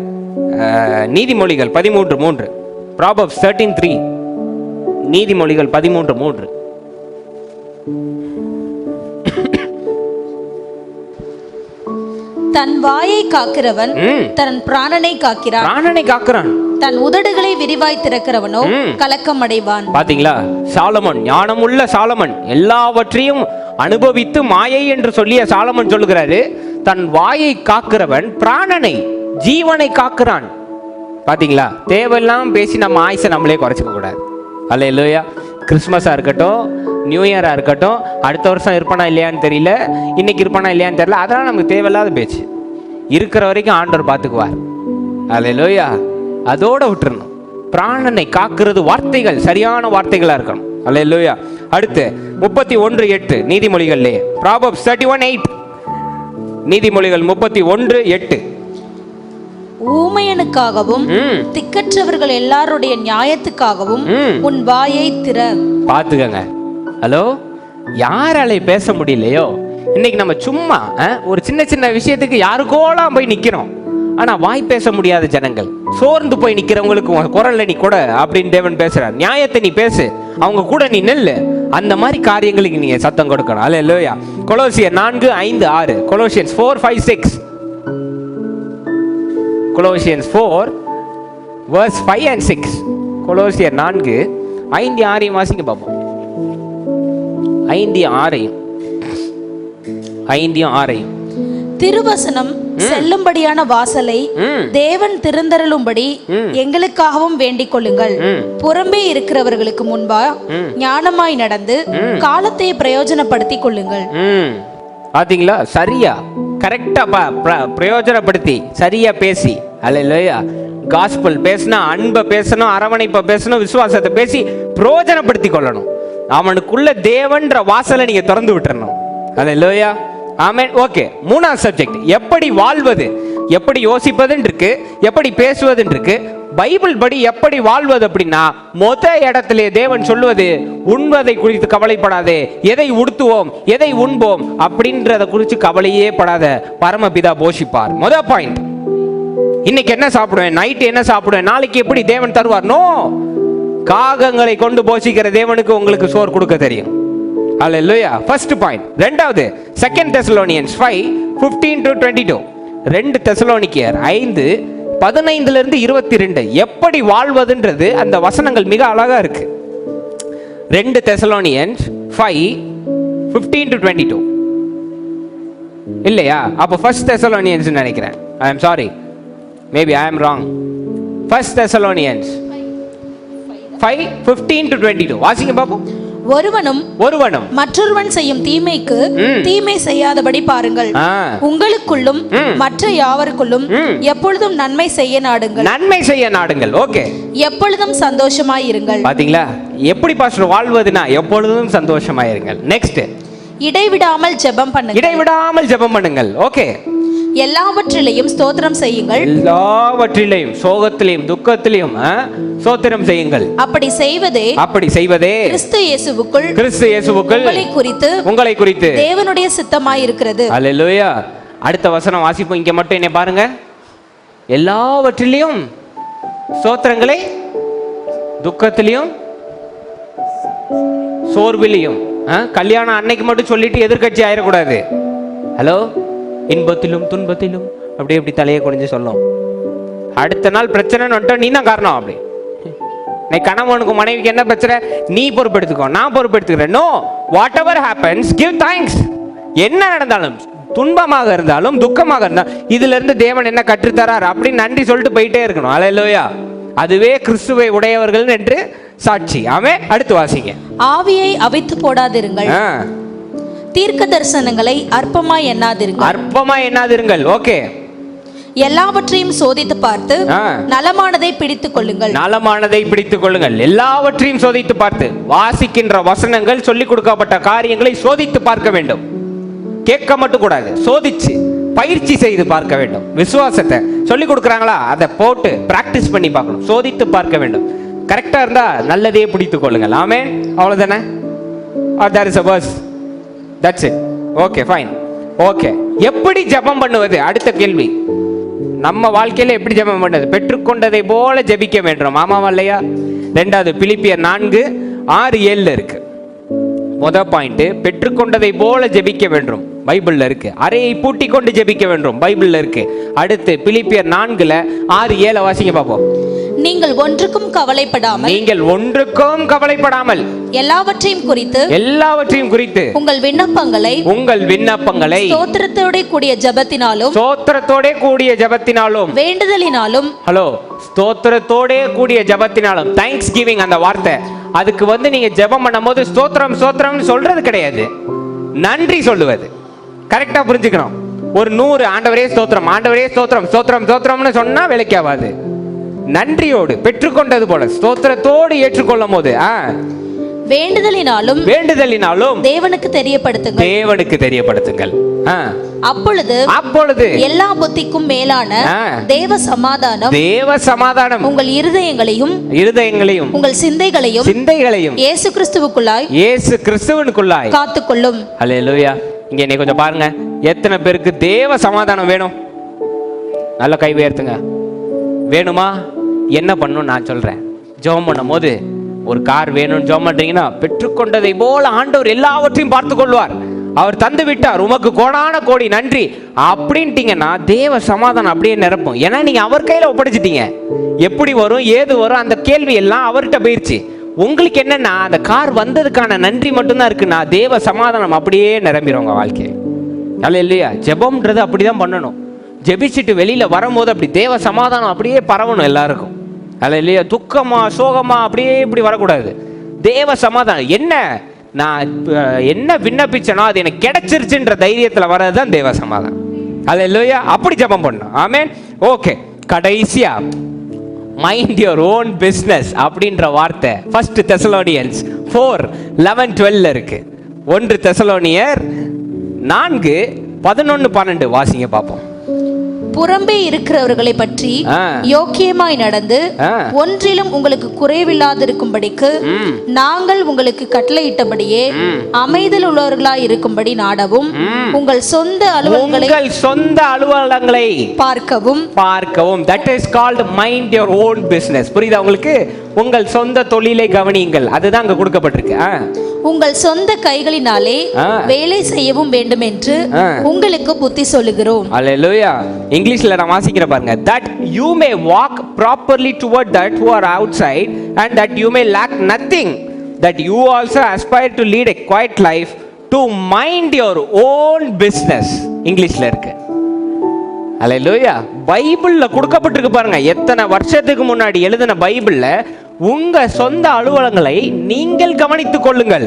நீதிமொழிகள் 13:3, Proverbs 13:3, நீதிமொழிகள் 13:3. தன் வாயை காக்கிறவன் தன் பிராணனை காக்கிறான், தன் உதடுகளை விரிவாய் திறக்கிறவனோ கலக்கம் அடைவான். பாத்தீங்களா? சாலமன், ஞானமுள்ள சாலமன், எல்லாவற்றையும் அனுபவித்து மாயை என்று சொல்லிய சாலமன் சொல்லுகிறாரு, தன் வாயை காக்கிறவன் பிராணனை, ஜீவனை காக்கிறான். பாத்தீங்களா? தேவையெல்லாம் பேசி நம்ம ஆயுசை நம்மளே குறைச்சிக்க கூடாது. அல்லேலூயா. கிறிஸ்மஸா இருக்கட்டும், நியூ இயரா இருக்கட்டும், அடுத்த வருஷம் இருப்பானா இல்லையான்னு தெரியல, இன்னைக்கு இருப்பானா இல்லையான்னு தெரியல, அதெல்லாம் நமக்கு தேவையில்லாத பேச்சு. இருக்கிற வரைக்கும் ஆண்டவர் பார்த்துக்குவார். அல்லேலூயா. அதோட விட்டுறணும். பிராணனை காக்கிறது வார்த்தைகள், சரியான வார்த்தைகளா இருக்கணும். அல்லேலூயா. அடுத்து 31:8 நீதிமொழிகள்லே, Proverbs 31:8, நீதிமொழிகள் 31:8. ஊமையனுக்காகவும் திக்கற்றவர்கள் எல்லாருடைய நியாயத்துக்காகவும் உன் வாயை திற. பாத்துக்கங்க. ஹலோ, யாராலே பேச முடியலையோ, இன்னைக்கு நம்ம சும்மா ஒரு சின்ன சின்ன விஷயத்துக்கு யாருக்கோலாம் போய் நிக்கிறோம். ஆனா வாய் பேச முடியாத ஜனங்கள், சோர்ந்து போய் நிக்கிறவங்களுக்கு குரல்ல நீ கூட அப்படின்னு தேவன் பேசுறார். நியாயத்தை நீ பேசு, அவங்க கூட நீ நெல்லு. அந்த மாதிரி காரியங்களுக்கு நீங்க சத்தம் கொடுக்கணும். அல்லேலூயா. கொலோசியர் 4:5-6, கொலோசியன்ஸ் 4:5-6, கொலோசியன்ஸ் 4:5-6, கொலோசியர் 4:5-6 வாசிங்க பாப்போம். 5:6 திருவசனம் செல்லும்படியான வாசலை தேவன் திறந்தருளும்படி எங்களுக்காகவும் வேண்டிக் கொள்ளுங்கள். புறம்பே இருக்கிறவர்களுக்கு முன்பா ஞானமாய் நடந்து காலத்தை பிரயோஜனப்படுத்திக் கொள்ளுங்கள். பாத்தீங்களா? சரியா கரெக்டா பிரயோஜனப்படுத்தி சரியா பேசி. அல்லேலூயா. காஸ்பல் பேசினா அன்பை பேசணும், அரவணைப்பை பேசணும், விசுவாசத்தை பேசி பிரயோஜனப்படுத்தி கொள்ளணும். அவனுக்குள்ள தேவன்ற வாசலை நீங்க திறந்து விட்டுறணும். அல்லேலூயா. ஆமென். ஓகே, மூணாவது சப்ஜெக்ட், எப்படி வாழ்வது, எப்படி யோசிப்பதுன்னு இருக்கு, எப்படி பேசுவதுன்னு இருக்கு. பைபிள் படி எப்படி வாழ்வது அப்படின்னா, மொத இடத்திலே தேவன் சொல்லுவது, உண்பதை குறித்து கவலைப்படாதே, எதை உடுத்துவோம் எதை உண்போம் அப்படின்றத குறித்து கவலையே படாத, பரமபிதா போஷிப்பார். மொத பாயிண்ட். இன்னைக்கு என்ன சாப்பிடுவேன், நைட்டு என்ன சாப்பிடுவேன், நாளைக்கு எப்படி தேவன் தருவார்? நோ. காகங்களை கொண்டு போஷிக்கிற தேவனுக்கு உங்களுக்கு சோறு கொடுக்க தெரியும். அல்லேலூயா. First point. ரெண்டாவது, 2 Thessalonians 5:15-22, 2 தெசலோனிக்கேயர் 5 15 இருந்து 22 எப்படி வாழ்வதுன்றது அந்த வசனங்கள் மிக அழகா இருக்கு. 2 தெசலோனியன்ஸ் 5:15 to 22 இல்லையா? அப்போ 1 தெசலோனியன்ஸ் நினைக்கிறேன். I am sorry, maybe I am wrong. 1 Thessalonians 5:15 to 22 வாசிங்க பாப்போம். ஒருவனும் மற்றொருவன் செய்யும் தீமைக்கு தீமை செய்யாதபடி பாருங்கள். உங்களுக்குள்ளும் மற்ற யாவருக்குள்ளும் எப்பொழுதும் நன்மை செய்ய நாடுங்கள். ஓகே, எப்பொழுதும் சந்தோஷமாயிருங்கள். பாத்தீங்களா எப்படி பாஸ்டர் வாழ்வதுனா? எப்பொழுதும் சந்தோஷமாயிருங்கள். நெக்ஸ்ட், இடைவிடாமல் ஜெபம் பண்ணுங்கள். ஓகே, எல்லாவற்றிலையும் ஸ்தோத்திரம் செய்யுங்கள். எல்லாவற்றிலையும், சோகத்திலையும் துக்கத்திலையும் ஸ்தோத்திரம் செய்யுங்கள். அப்படி செய்வதே கிறிஸ்து இயேசுவுக்குள் உங்களை குறித்து தேவனுடைய சித்தமாய் இருக்கிறது. அல்லேலூயா. அடுத்த வசனம் வாசிப்போம். இங்க மட்டும் என்ன பாருங்க, எல்லாவற்றிலையும் ஸ்தோத்திரங்களை, துக்கத்திலையும் சோர்விலையும். கல்யாணம் அன்னைக்கு மட்டும் சொல்லிட்டு எதிர்கட்சி ஆயிடக்கூடாது. ஹலோ, இன்பத்திலும் துன்பத்திலும் அப்படி எப்படி தலையை குனிஞ்சு சொல்லும். அடுத்த நாள் பிரச்சனைன்னு வந்துட்டா நீ தான் காரணம். அப்படி நீ கணவனுக்கு மனைவிக்கு என்ன பிரச்சனை, நீ பொறுப்பெடுத்துக்கோ, நான் பொறுப்பெடுத்துக்கிறேன். No, whatever happens give thanks. என்ன நடந்தாலும், துன்பமாக இருந்தாலும் துக்கமாக இருந்தாலும், இதுல இருந்து தேவன் என்ன கற்றுத்தரார் அப்படின்னு நன்றி சொல்லிட்டு போயிட்டே இருக்கணும். அல்லேலூயா. அதுவே கிறிஸ்துவை உடையவர்கள் என்று சாட்சி. ஆமென். அடுத்து வாசிங்க. ஆவியை அவித்து போடாதிருங்கள். தீர்க்க தரிசனங்களை அற்பமாய் எண்ணாதிருங்கள். ஓகே, எல்லாவற்றையும் சோதித்து பார்த்து நலமானதை பிடித்துக் கொள்ளுங்கள். எல்லாவற்றையும் சோதித்து பார்த்து, வாசிக்கின்ற வசனங்கள், சொல்லிக் கொடுக்கப்பட்ட காரியங்களை சோதித்து பார்க்க வேண்டும். கேட்க மட்டும் கூடாது, சோதிச்சு பயிற்சி செய்து பார்க்க வேண்டும். விசுவாசத்தை சொல்லி கொடுக்குறாங்களா, அதை போட்டு பிராக்டிஸ் பண்ணி பார்க்கணும். சோதித்து பார்க்க வேண்டும். கரெக்டா இருந்தா நல்லதே பிடித்துக் கொள்ளுங்கள். ஆமென். அவ்வளவுதானே? there is a verse. That's it. Okay, fine. Okay, எப்படி ஜெபம் பண்ணுவது? அடுத்த கேள்வி. நம்ம வாழ்க்கையில எப்படி ஜெபம் பண்ணுவது? பெற்றுக்கொண்டதை போல ஜெபிக்க வேண்டும். ஆமாவா இல்லையா? ரெண்டாவது பிலிப்பியர் 4:6-7 இருக்கு. முதல் பாயிண்ட், பெற்றுக்கொண்டதை போல ஜெபிக்க வேண்டும், பைபிள்ல இருக்கு. அறையை பூட்டி கொண்டு ஜெபிக்க வேண்டும், பைபிள்ல இருக்கு. அடுத்து பிலிப்பியர் 4:6-7 வாசிங்க பாப்போம். நீங்கள் ஒன்றுக்கும் கவலைப்படாமல் எல்லாவற்றையும் குறித்து உங்கள் விண்ணப்பங்களை ஸ்தோத்திரத்தோட கூடிய ஜெபத்தினாலும் வேண்டுதலினாலும். ஹலோ, ஸ்தோத்திரத்தோட கூடிய ஜெபத்தினாலும். தேங்க்ஸ் கிவிங் அந்த வார்த்தை. அதுக்கு நீங்க ஜெபம் பண்ணும்போது ஸ்தோத்திரம் சொல்றது கிடையாது, நன்றி சொல்லுவது. கரெக்டா புரிஞ்சுக்கணும். ஒரு 100 ஆண்டவரே ஸ்தோத்திரம்னு சொன்னா விலைக்காவாது. நன்றியோடு பெற்றுக்கொண்டது போல ஸ்தோத்திரத்தோடு ஏற்றுக்கொள்ளும் போது வேண்டுதலினாலும் தேவனுக்கு தெரியப்படுத்துங்கள். அப்பொழுது எல்லா புத்திக்கும் மேலான தேவ சமாதானம் உங்கள் இருதயங்களையும் உங்கள் சிந்தைகளையும் இயேசு கிறிஸ்துவுக்குள்ளாய் காத்துக்கொள்ளும். அல்லேலூயா. இங்க நீ கொஞ்சம் பாருங்க, எத்தனை பேருக்கு தேவ சமாதானம் வேணும்? நல்ல கை உயர்த்துங்க. வேணுமா? என்ன பண்ணணும் நான் சொல்றேன். ஜெபம் பண்ணும் போது ஒரு கார் வேணும்னு ஜெபம் பண்றீங்கன்னா, பெற்றுக்கொண்டதை போல ஆண்டவர் எல்லாவற்றையும் பார்த்து கொள்வார். அவர் தந்து விட்டார், உமக்கு கோடான கோடி நன்றி அப்படின்ட்டீங்கன்னா தேவ சமாதானம் அப்படியே நிரப்பும். ஏன்னா நீங்க அவர் கையில ஒப்படைச்சிட்டீங்க. எப்படி வரும், ஏது வரும், அந்த கேள்வி எல்லாம் அவர்கிட்ட போயிடுச்சு. உங்களுக்கு என்னன்னா, அந்த கார் வந்ததுக்கான நன்றி மட்டும்தான் இருக்குன்னா தேவ சமாதானம் அப்படியே நிரம்பிடும் உங்க வாழ்க்கையை. அல்ல இல்லையா? ஜெபம்ன்றது அப்படிதான் பண்ணணும். ஜெபிச்சுட்டு வெளியில வரும்போது அப்படி தேவ சமாதானம் அப்படியே பரவணும் எல்லாருக்கும். அல்ல இல்லையா? துக்கமா சோகமா அப்படியே இப்படி வரக்கூடாது. தேவ சமாதானம் நான் என்ன விண்ணப்பிச்சனோ அது எனக்கு கிடைச்சிருச்சுன்ற தைரியத்துல வர்றதுதான் தேவ சமாதானம். அல்ல இல்லையா? அப்படி ஜெபம் பண்ணணும். ஆமென். ஓகே, கடைசியா மைண்ட் யுவர் ஓன் பிசினஸ் அப்படின்ற வார்த்தை 1 தெசலோனியன்ஸ் 4:11-12 இருக்கு. 1 தெசலோனியர் 4:11-12 வாசிங்க பாப்போம். புறம்பே இருக்கிறவர்களை பற்றி யோக்கியமாய் நடந்து ஒன்றிலும் உங்களுக்கு குறைவில்லாதிருக்கும்படிக்கு நாங்கள் உங்களுக்கு கட்டளையிட்டபடியே அமைதல் உள்ளவர்களாய் இருக்கும்படி நாடவும், உங்கள் சொந்த அலுவலகங்களை பார்க்கவும். That is called mind your own business. புரியுதா உங்களுக்கு? உங்கள் சொந்த தொழிலை கவனியுங்கள். அதுதான் அங்க கொடுக்கப்பட்டிருக்கு. உங்கள் சொந்த கைகளினாலே வேலை செய்யவும் வேண்டும் என்று உங்களுக்கு புத்தி சொல்லுகிறோம். அல்லேலூயா. இங்கிலீஷ்ல நான் வாசிக்கிற பாருங்க. that you may walk properly toward that who are outside and that you may lack nothing, that you also aspire to lead a quiet life, to mind your own business. இங்கிலீஷ்ல இருக்கு. அல்லேலூயா. பைபிள்ல கொடுக்கப்பட்டிருக்கு பாருங்க. எத்தனை வருஷத்துக்கு முன்னாடி எழுதின பைபிள்ல உங்க சொந்த அலுவலகங்களை நீங்கள் கவனித்துக் கொள்ளுங்கள்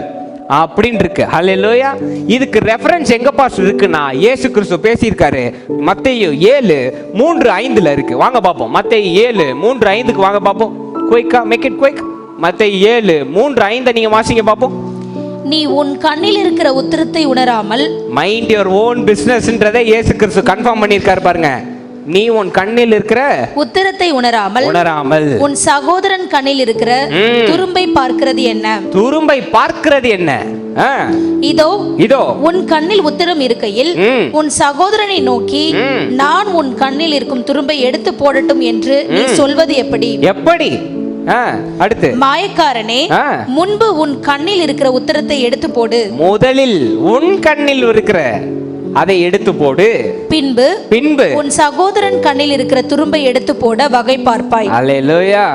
அப்படின்னு இருக்கு. அல்லேலூயா. இதுக்கு ரெஃபரன்ஸ் எங்க பாஸ் இருக்குன்னா இயேசு கிறிஸ்து பேசியிருக்காரு. மத்தேயு 7:3-5 இருக்கு. வாங்க பாப்போம். மத்தேயு 7:3-5 வாங்க பாப்போம். குயிக்கா, மேக் இட் குயிக். மத்தேயு 7:3-5 நீங்க வாசிங்க பாப்போம். நீ உன் கண்ணில் இருக்கிற உத்திரத்தை உணராமல், மைண்ட் யுவர் ஓன் பிசினஸ்ன்றதை இயேசு கிறிஸ்து கன்ஃபார்ம் பண்ணியிருக்காரு பாருங்க. நீ உன் கண்ணில் இருக்கிற உத்திரத்தை உணராமல் உன் சகோதரன் கண்ணில் இருக்கிற துரும்பை பார்க்கிறது என்ன? துரும்பை பார்க்கிறது என்ன? இதோ உன் கண்ணில் உத்திரம் இருக்கையில் உன் சகோதரனை நோக்கி நான் உன் கண்ணில் இருக்கும் துரும்பை எடுத்து போடட்டும் என்று நீ சொல்வது எப்படி? எப்படி? அடுத்து, மாயக்காரனே, முன்பு உன் கண்ணில் இருக்கிற உத்திரத்தை எடுத்து போடு. முதலில் உன் கண்ணில் இருக்கிற அதை எடுத்து போடு, பின்பு உன் சகோதரன் கண்ணில் இருக்கிற துரும்பை எடுத்து போட வகை பார்ப்பாய். அல்லேலூயா.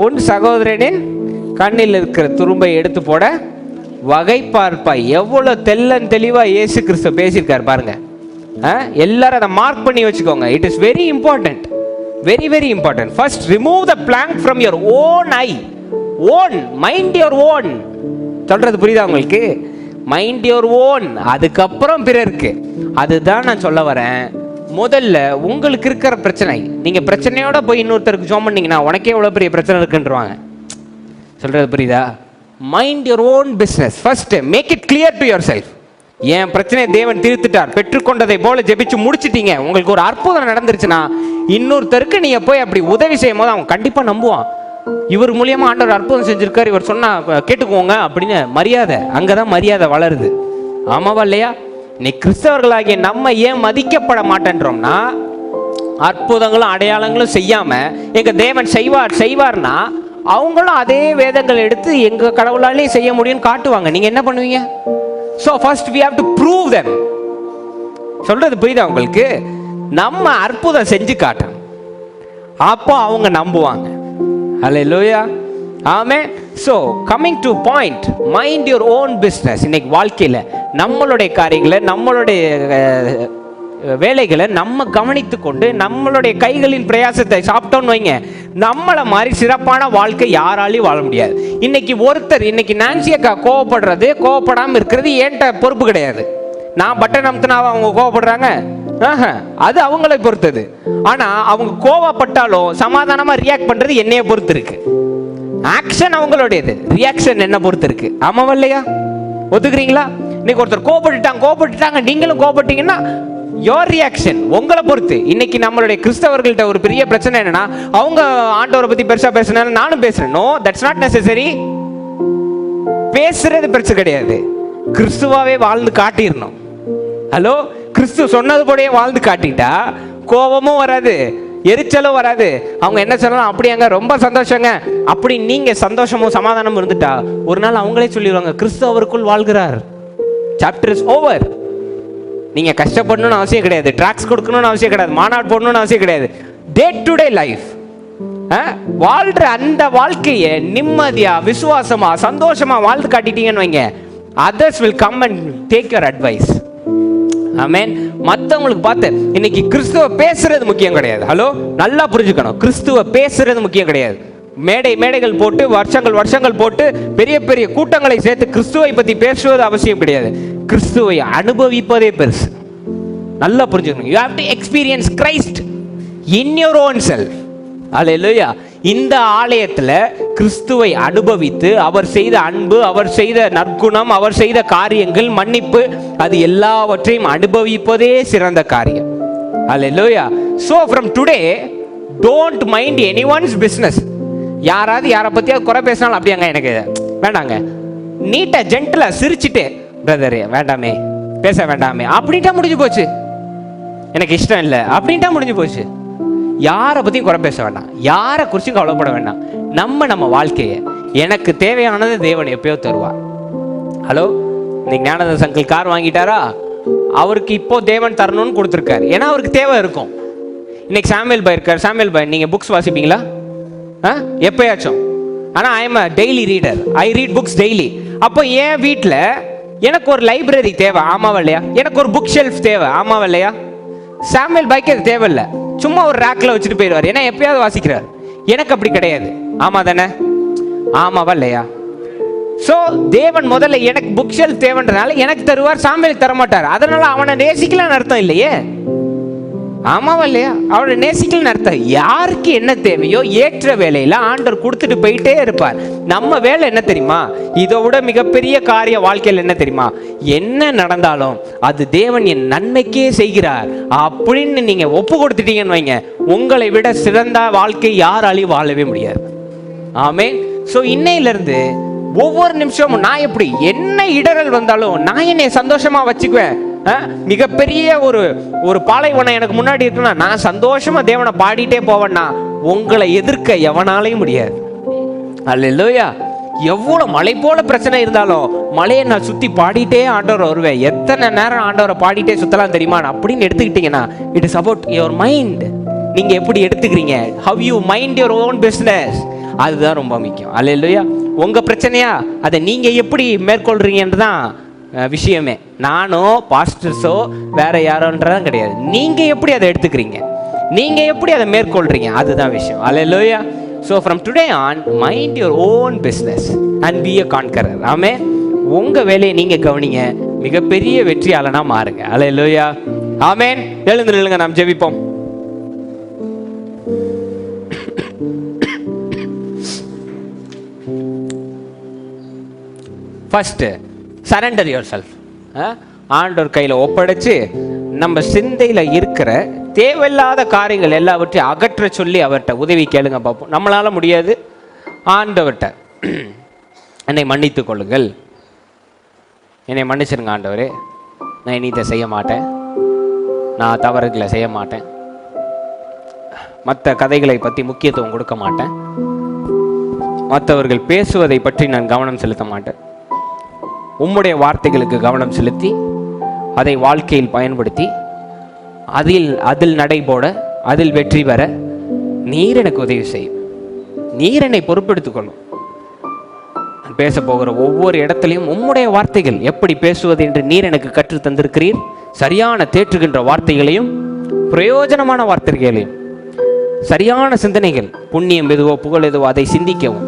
உன் சகோதரனின் கண்ணில் இருக்கிற துரும்பை எடுத்து போட வகை பார்ப்பாய். எவ்வளவு தெள்ளன் தெளிவா இயேசு கிறிஸ்து பேசியிருக்காரு பாருங்க. எல்லாரும் அதை மார்க் பண்ணி வச்சுக்கோங்க. It is very important, very very important. First remove the plank from your own eye. own, mind your own. சொல்றது புரியுதா உங்களுக்கு? மைண்ட் யுவர் ஓன், அதுக்கப்புறம் பிறருக்கு. அதுதான் நான் சொல்ல வரேன். முதல்ல உங்களுக்கு இருக்கிற பிரச்சனை, நீங்க பிரச்சனையோட போய் இன்னொருத்தருக்கு ஜோம் பண்ணீங்கன்னா உனக்கே எவ்வளவு பெரிய பிரச்சனை இருக்குன்றவாங்க. சொல்றது புரியுதா? Mind your own business. First make it clear to yourself. என் பிரச்சனையை தேவன் தீர்த்துட்டார், பெற்றுக்கொண்டதை போல ஜெபிச்சு முடிச்சிட்டீங்க, உங்களுக்கு ஒரு அற்புதம் நடந்துருச்சுன்னா இன்னொருத்தருக்கு நீங்க போய் அப்படி உதவி செய்யும் போது அவன் கண்டிப்பா நம்புவான். இவர் மூலியமா ஆண்டவர் அற்புதம் செஞ்சிருக்காரு, இவர் சொன்னா கேட்டுக்கோங்க அப்படின்னு மரியாதை, அங்கதான் மரியாதை வளருது. ஆமாவா இல்லையா? நீ கிறிஸ்தவர்களாகிய நம்ம ஏன் மதிக்கப்பட மாட்டேன்றோம்னா, அற்புதங்களும் அடையாளங்களும் செய்யாம எங்க தேவன் செய்வார்னா அவங்களும் அதே வேதங்கள் எடுத்து எங்க கடவுளாலேயே செய்ய முடியும்னு காட்டுவாங்க. நீங்க என்ன பண்ணுவீங்க? So first we have to prove them. சொல்றது புரியுதா உங்களுக்கு? நம்ம அற்புதம் செஞ்சு காட்டணும், அப்போ அவங்க நம்புவாங்க. ஹல்லேலூயா, ஆமென். So coming to point, mind your own business. இன்னைக்கு வாழ்க்கையில நம்மளுடைய காரியங்களை, நம்மளுடைய வேலைகளை நம்ம கவனித்து கொண்டு நம்மளுடைய கைகளின் பிரயாசத்தை சாப்பிட்டோன்னு வைங்க, நம்மளை மாதிரி சிறப்பான வாழ்க்கை யாராலையும் வாழ முடியாது. இன்னைக்கு நான்சி அக்கா கோவப்படாமல் இருக்கிறது ஏன்ட்ட பொறுப்பு கிடையாது. நான் பட்டன் அமுத்தினாவா அவங்க கோவப்படுறாங்க? அது அவங்களை பொறுத்தது. ஆனா அவங்க கோவப்பட்டாலும் சமாதானமா ரியாக்ட் பண்றது என்னைய பொறுத்து இருக்கு. ஆக்ஷன் அவங்களுடையது, ரியாக்ஷன் என்ன பொறுத்து இருக்கு. ஆமாவா இல்லையா? ஒத்துக்கிறீங்களா? இன்னைக்கு ஒருத்தர் கோவப்பட்டுட்டாங்க, நீங்களும் கோவப்பட்டீங்கன்னா யோர் ரியாக்ஷன் உங்களை பொறுத்து. இன்னைக்கு நம்மளுடைய கிறிஸ்தவர்கள்ட்ட ஒரு பெரிய பிரச்சனை என்னன்னா, அவங்க ஆண்டவரை பத்தி பெருசா பேசுனாலும் நானும் பேசுறேன். No, that's not necessary. பேசுறது பிரச்சனை கிடையாது, கிறிஸ்துவாவே வாழ்ந்து காட்டிடணும். ஹலோ, கிறிஸ்து சொன்னது போலயே வாழ்ந்து காட்டிட்டா கோபமும் வராது, எரிச்சலும் வராது. அவங்க என்ன சொல்லலாம், அப்படியாங்க ரொம்ப சந்தோஷங்க அப்படி நீங்க சந்தோஷமும் சமாதானமும் இருந்துட்டா ஒரு நாள் அவங்களே சொல்லிடுவாங்க, கிறிஸ்து அவருக்குள் வாழ்கிறார். Chapter is over. நீங்க கஷ்டப்படணும்னு அவசியம் கிடையாது, ட்ராக்ஸ் கொடுக்கணும்னு அவசியம் கிடையாது, மாநாடு போடணும்னு அவசியம் கிடையாது. டே டு டே லைஃப் வாழ்ற அந்த வாழ்க்கையை நிம்மதியா, விசுவாசமா, சந்தோஷமா வாழ்ந்து காட்டிட்டீங்கன்னு வைங்க, others will come and take your advice. ஆமென். மற்றவங்களுக்கு பார்த்து இன்னைக்கு கிறிஸ்துவ பேசுறது முக்கியம் கிடையாது. ஹலோ, நல்லா புரிஞ்சுக்கணும். கிறிஸ்துவ பேசுறது முக்கியம் கிடையாது. மேடைகள் போட்டு வருஷங்கள் போட்டு பெரிய கூட்டங்களை சேர்த்து கிறிஸ்துவை பத்தி பேசுவது அவசியம் கிடையாது. கிறிஸ்துவை அனுபவிப்பதே பெருசு. நல்லா புரிஞ்சுக்கணும். you have to experience Christ in your own self. அல்லேலூயா. இந்த ஆலயத்துல கிறிஸ்துவை அனுபவித்து அவர் செய்த அன்பு, அவர் செய்த நற்குணம், அவர் செய்த காரியங்கள், மன்னிப்பு, அது எல்லாவற்றையும் அனுபவிப்பதே சிறந்த காரியம். அல்லேலூயா. so from today don't mind anyone's business. யாராவது யாரை பத்தியாவது குறை பேசினாலும் அப்படியாங்க எனக்கு வேண்டாங்க, நீட்டா ஜென்டலா சிரிச்சுட்டு பிரதர் வேண்டாமே, பேச வேண்டாமே அப்படின்ட்டா முடிஞ்சு போச்சு. எனக்கு இஷ்டம் இல்லை அப்படின்ட்டா முடிஞ்சு போச்சு. யாரை பத்தியும் குறை பேச வேண்டாம், யாரை குறிச்சும் கவலைப்பட வேண்டாம். நம்ம வாழ்க்கையை எனக்கு தேவையானது தேவன் எப்பயோ தருவார். ஹலோ, இன்னைக்கு ஞானதாஸ் அங்கிள் கார் வாங்கிட்டாரா, அவருக்கு இப்போ தேவன் தரணும்னு கொடுத்துருக்காரு. ஏன்னா அவருக்கு தேவை இருக்கும். இன்னைக்கு சாமுவேல் பாய் இருக்கார். சாமுவேல் பாய், நீங்கள் புக்ஸ் வாசிப்பீங்களா? எப்பயாச்சும். ஆனால் I am a daily reader, I read books daily. அப்போ என் வீட்டில் எனக்கு ஒரு லைப்ரரி தேவை, ஆமாவா இல்லையா? எனக்கு ஒரு புக் ஷெல்ஃப் தேவை, ஆமாவா இல்லையா? சாமுவேல் பாய்க்கு அது தேவையில்லை, சும்மா ஒரு ரேக்கில் வச்சுட்டு போயிடுவார், ஏன்னா எப்பயாவது வாசிக்கிறார். எனக்கு அப்படி கிடையாது, ஆமா தானே? ஆமாவா இல்லையா? ஸோ தேவன் முதல்ல எனக்கு புக் ஷெல்ஃப் தேவைன்றனால எனக்கு தருவார், சாமுவேலுக்கு தரமாட்டார். அதனால அவனை நேசிக்கலான்னு அர்த்தம் இல்லையே, ஆமாவா இல்லையா? அவனை நேசிக்கலன்னு அர்த்தம். யாருக்கு என்ன தேவையோ ஏற்ற வேலையில ஆண்டவர் கொடுத்துட்டு போயிட்டே இருப்பார். நம்ம வேலை என்ன தெரியுமா? இதை விட மிகப்பெரிய காரிய வாழ்க்கையில் என்ன தெரியுமா? என்ன நடந்தாலும் அது தேவன் என் நன்மைக்கே செய்கிறார் அப்படின்னு நீங்க ஒப்பு கொடுத்துட்டீங்கன்னு வைங்க, உங்களை விட சிறந்த வாழ்க்கை யாராலையும் வாழவே முடியாது. ஆமென். ஸோ இன்னையிலிருந்து ஒவ்வொரு நிமிஷமும் நான் எப்படி என்ன இடரல் வந்தாலும் நான் என்னை சந்தோஷமா வச்சுக்குவேன். மிகப்பெரிய ஒரு பாலைவனம் எனக்கு முன்னாடி இருக்குன்னா நான் சந்தோஷமா தேவனை பாடிட்டே போவேன்னா உங்களை எதிர்க்க எவனாலையும் முடியாது. அல்லேலூயா. எவ்வளவு மலை போல பிரச்சனை இருந்தாலும் மலையை நான் சுத்தி பாடிட்டே ஆண்டவரை வருவேன். எத்தனை நேரம் ஆண்டவரை பாடிட்டே சுத்தலாம் தெரியுமா அப்படின்னு எடுத்துக்கிட்டீங்கன்னா, it is about your mind. நீங்க எப்படி எடுத்துக்கிறீங்க, how you mind your own business, அதுதான் ரொம்ப முக்கியம். அல்லேலூயா. உங்க பிரச்சனையா அதை நீங்க எப்படி மேற்கொள்றீங்கன்னு தான் விஷயமே. நானோ பாஸ்டர்ஸோ வேற யாரோன்றதான் கிடையாது. நீங்க எப்படி அதை எடுத்துக்கிறீங்க, நீங்க எப்படி அதை மேற்கொள்றீங்க, அதுதான் விஷயம். அல்லேலூயா. So from today on, mind your own business and be a conqueror. ஆமென். உங்க வேலையை நீங்க கவனிங்க, மிகப்பெரிய வெற்றியாளனா மாறுங்க. அல்லேலூயா. ஆமென். எழுந்து நில்லுங்க, நாம் ஜெபிப்போம். First surrender your self. ஆண்டவர் கையில் ஒப்படைச்சு நம்ம சிந்தையில் இருக்கிற தேவையில்லாத காரியங்கள் எல்லாவற்றையும் அகற்ற சொல்லி அவர்கிட்ட உதவி கேளுங்க பார்ப்போம். நம்மளால முடியாது, ஆண்டவர்கிட்ட என்னை மன்னித்து கொள்ளுங்கள், என்னை மன்னிச்சிருங்க ஆண்டவரே, நான் இனி இதை செய்ய மாட்டேன், நான் தவறுகளை செய்ய மாட்டேன், மற்ற கதைகளை பற்றி முக்கியத்துவம் கொடுக்க மாட்டேன், மற்றவர்கள் பேசுவதை பற்றி நான் கவனம் செலுத்த மாட்டேன், உம்முடைய வார்த்தைகளுக்கு கவனம் செலுத்தி அதை வாழ்க்கையில் பயன்படுத்தி அதில் நடைபோட அதில் வெற்றி பெற நீர் எனக்கு உதவி செய்யும், நீர் என்னை பொறுப்பெடுத்துக் கொள்ளும். பேச போகிற ஒவ்வொரு இடத்துலையும் உம்முடைய வார்த்தைகள் எப்படி பேசுவது என்று நீர் எனக்கு கற்று தந்திருக்கிறீர். சரியான தேற்றுகின்ற வார்த்தைகளையும் பிரயோஜனமான வார்த்தைகளையும் சரியான சிந்தனைகள், புண்ணியம் எதுவோ புகழ் எதுவோ அதை சிந்திக்கவும்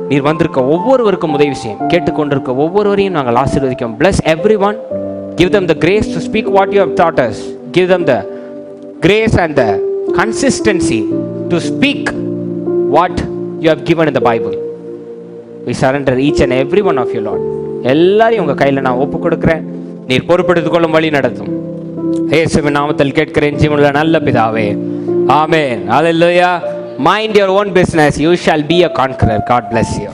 நீர் வந்திருக்க ஒவ்வொருவருக்கும் உதவி செய்யும். கேட்டுக்கொண்டிருக்க ஒவ்வொருவரையும் நாங்கள் ஆசீர்வதிக்கிறோம். Bless everyone. Give them the grace to speak what you have taught us. Give them the grace and the consistency to speak what you have given in the Bible. We surrender each and every one of you, Lord. எல்லாரையும் உங்க கையில் நான் ஒப்பு கொடுக்கிறேன். நீர் பொறுப்பெடுத்துக் கொள்ளும் வழி நடத்தும். இயேசுவின் நாமத்தில் கேட்கிறேன் ஜீவனுள்ள நல்ல பிதாவே, ஆமென். Hallelujah. Mind your own business, you shall be a conqueror. God bless you.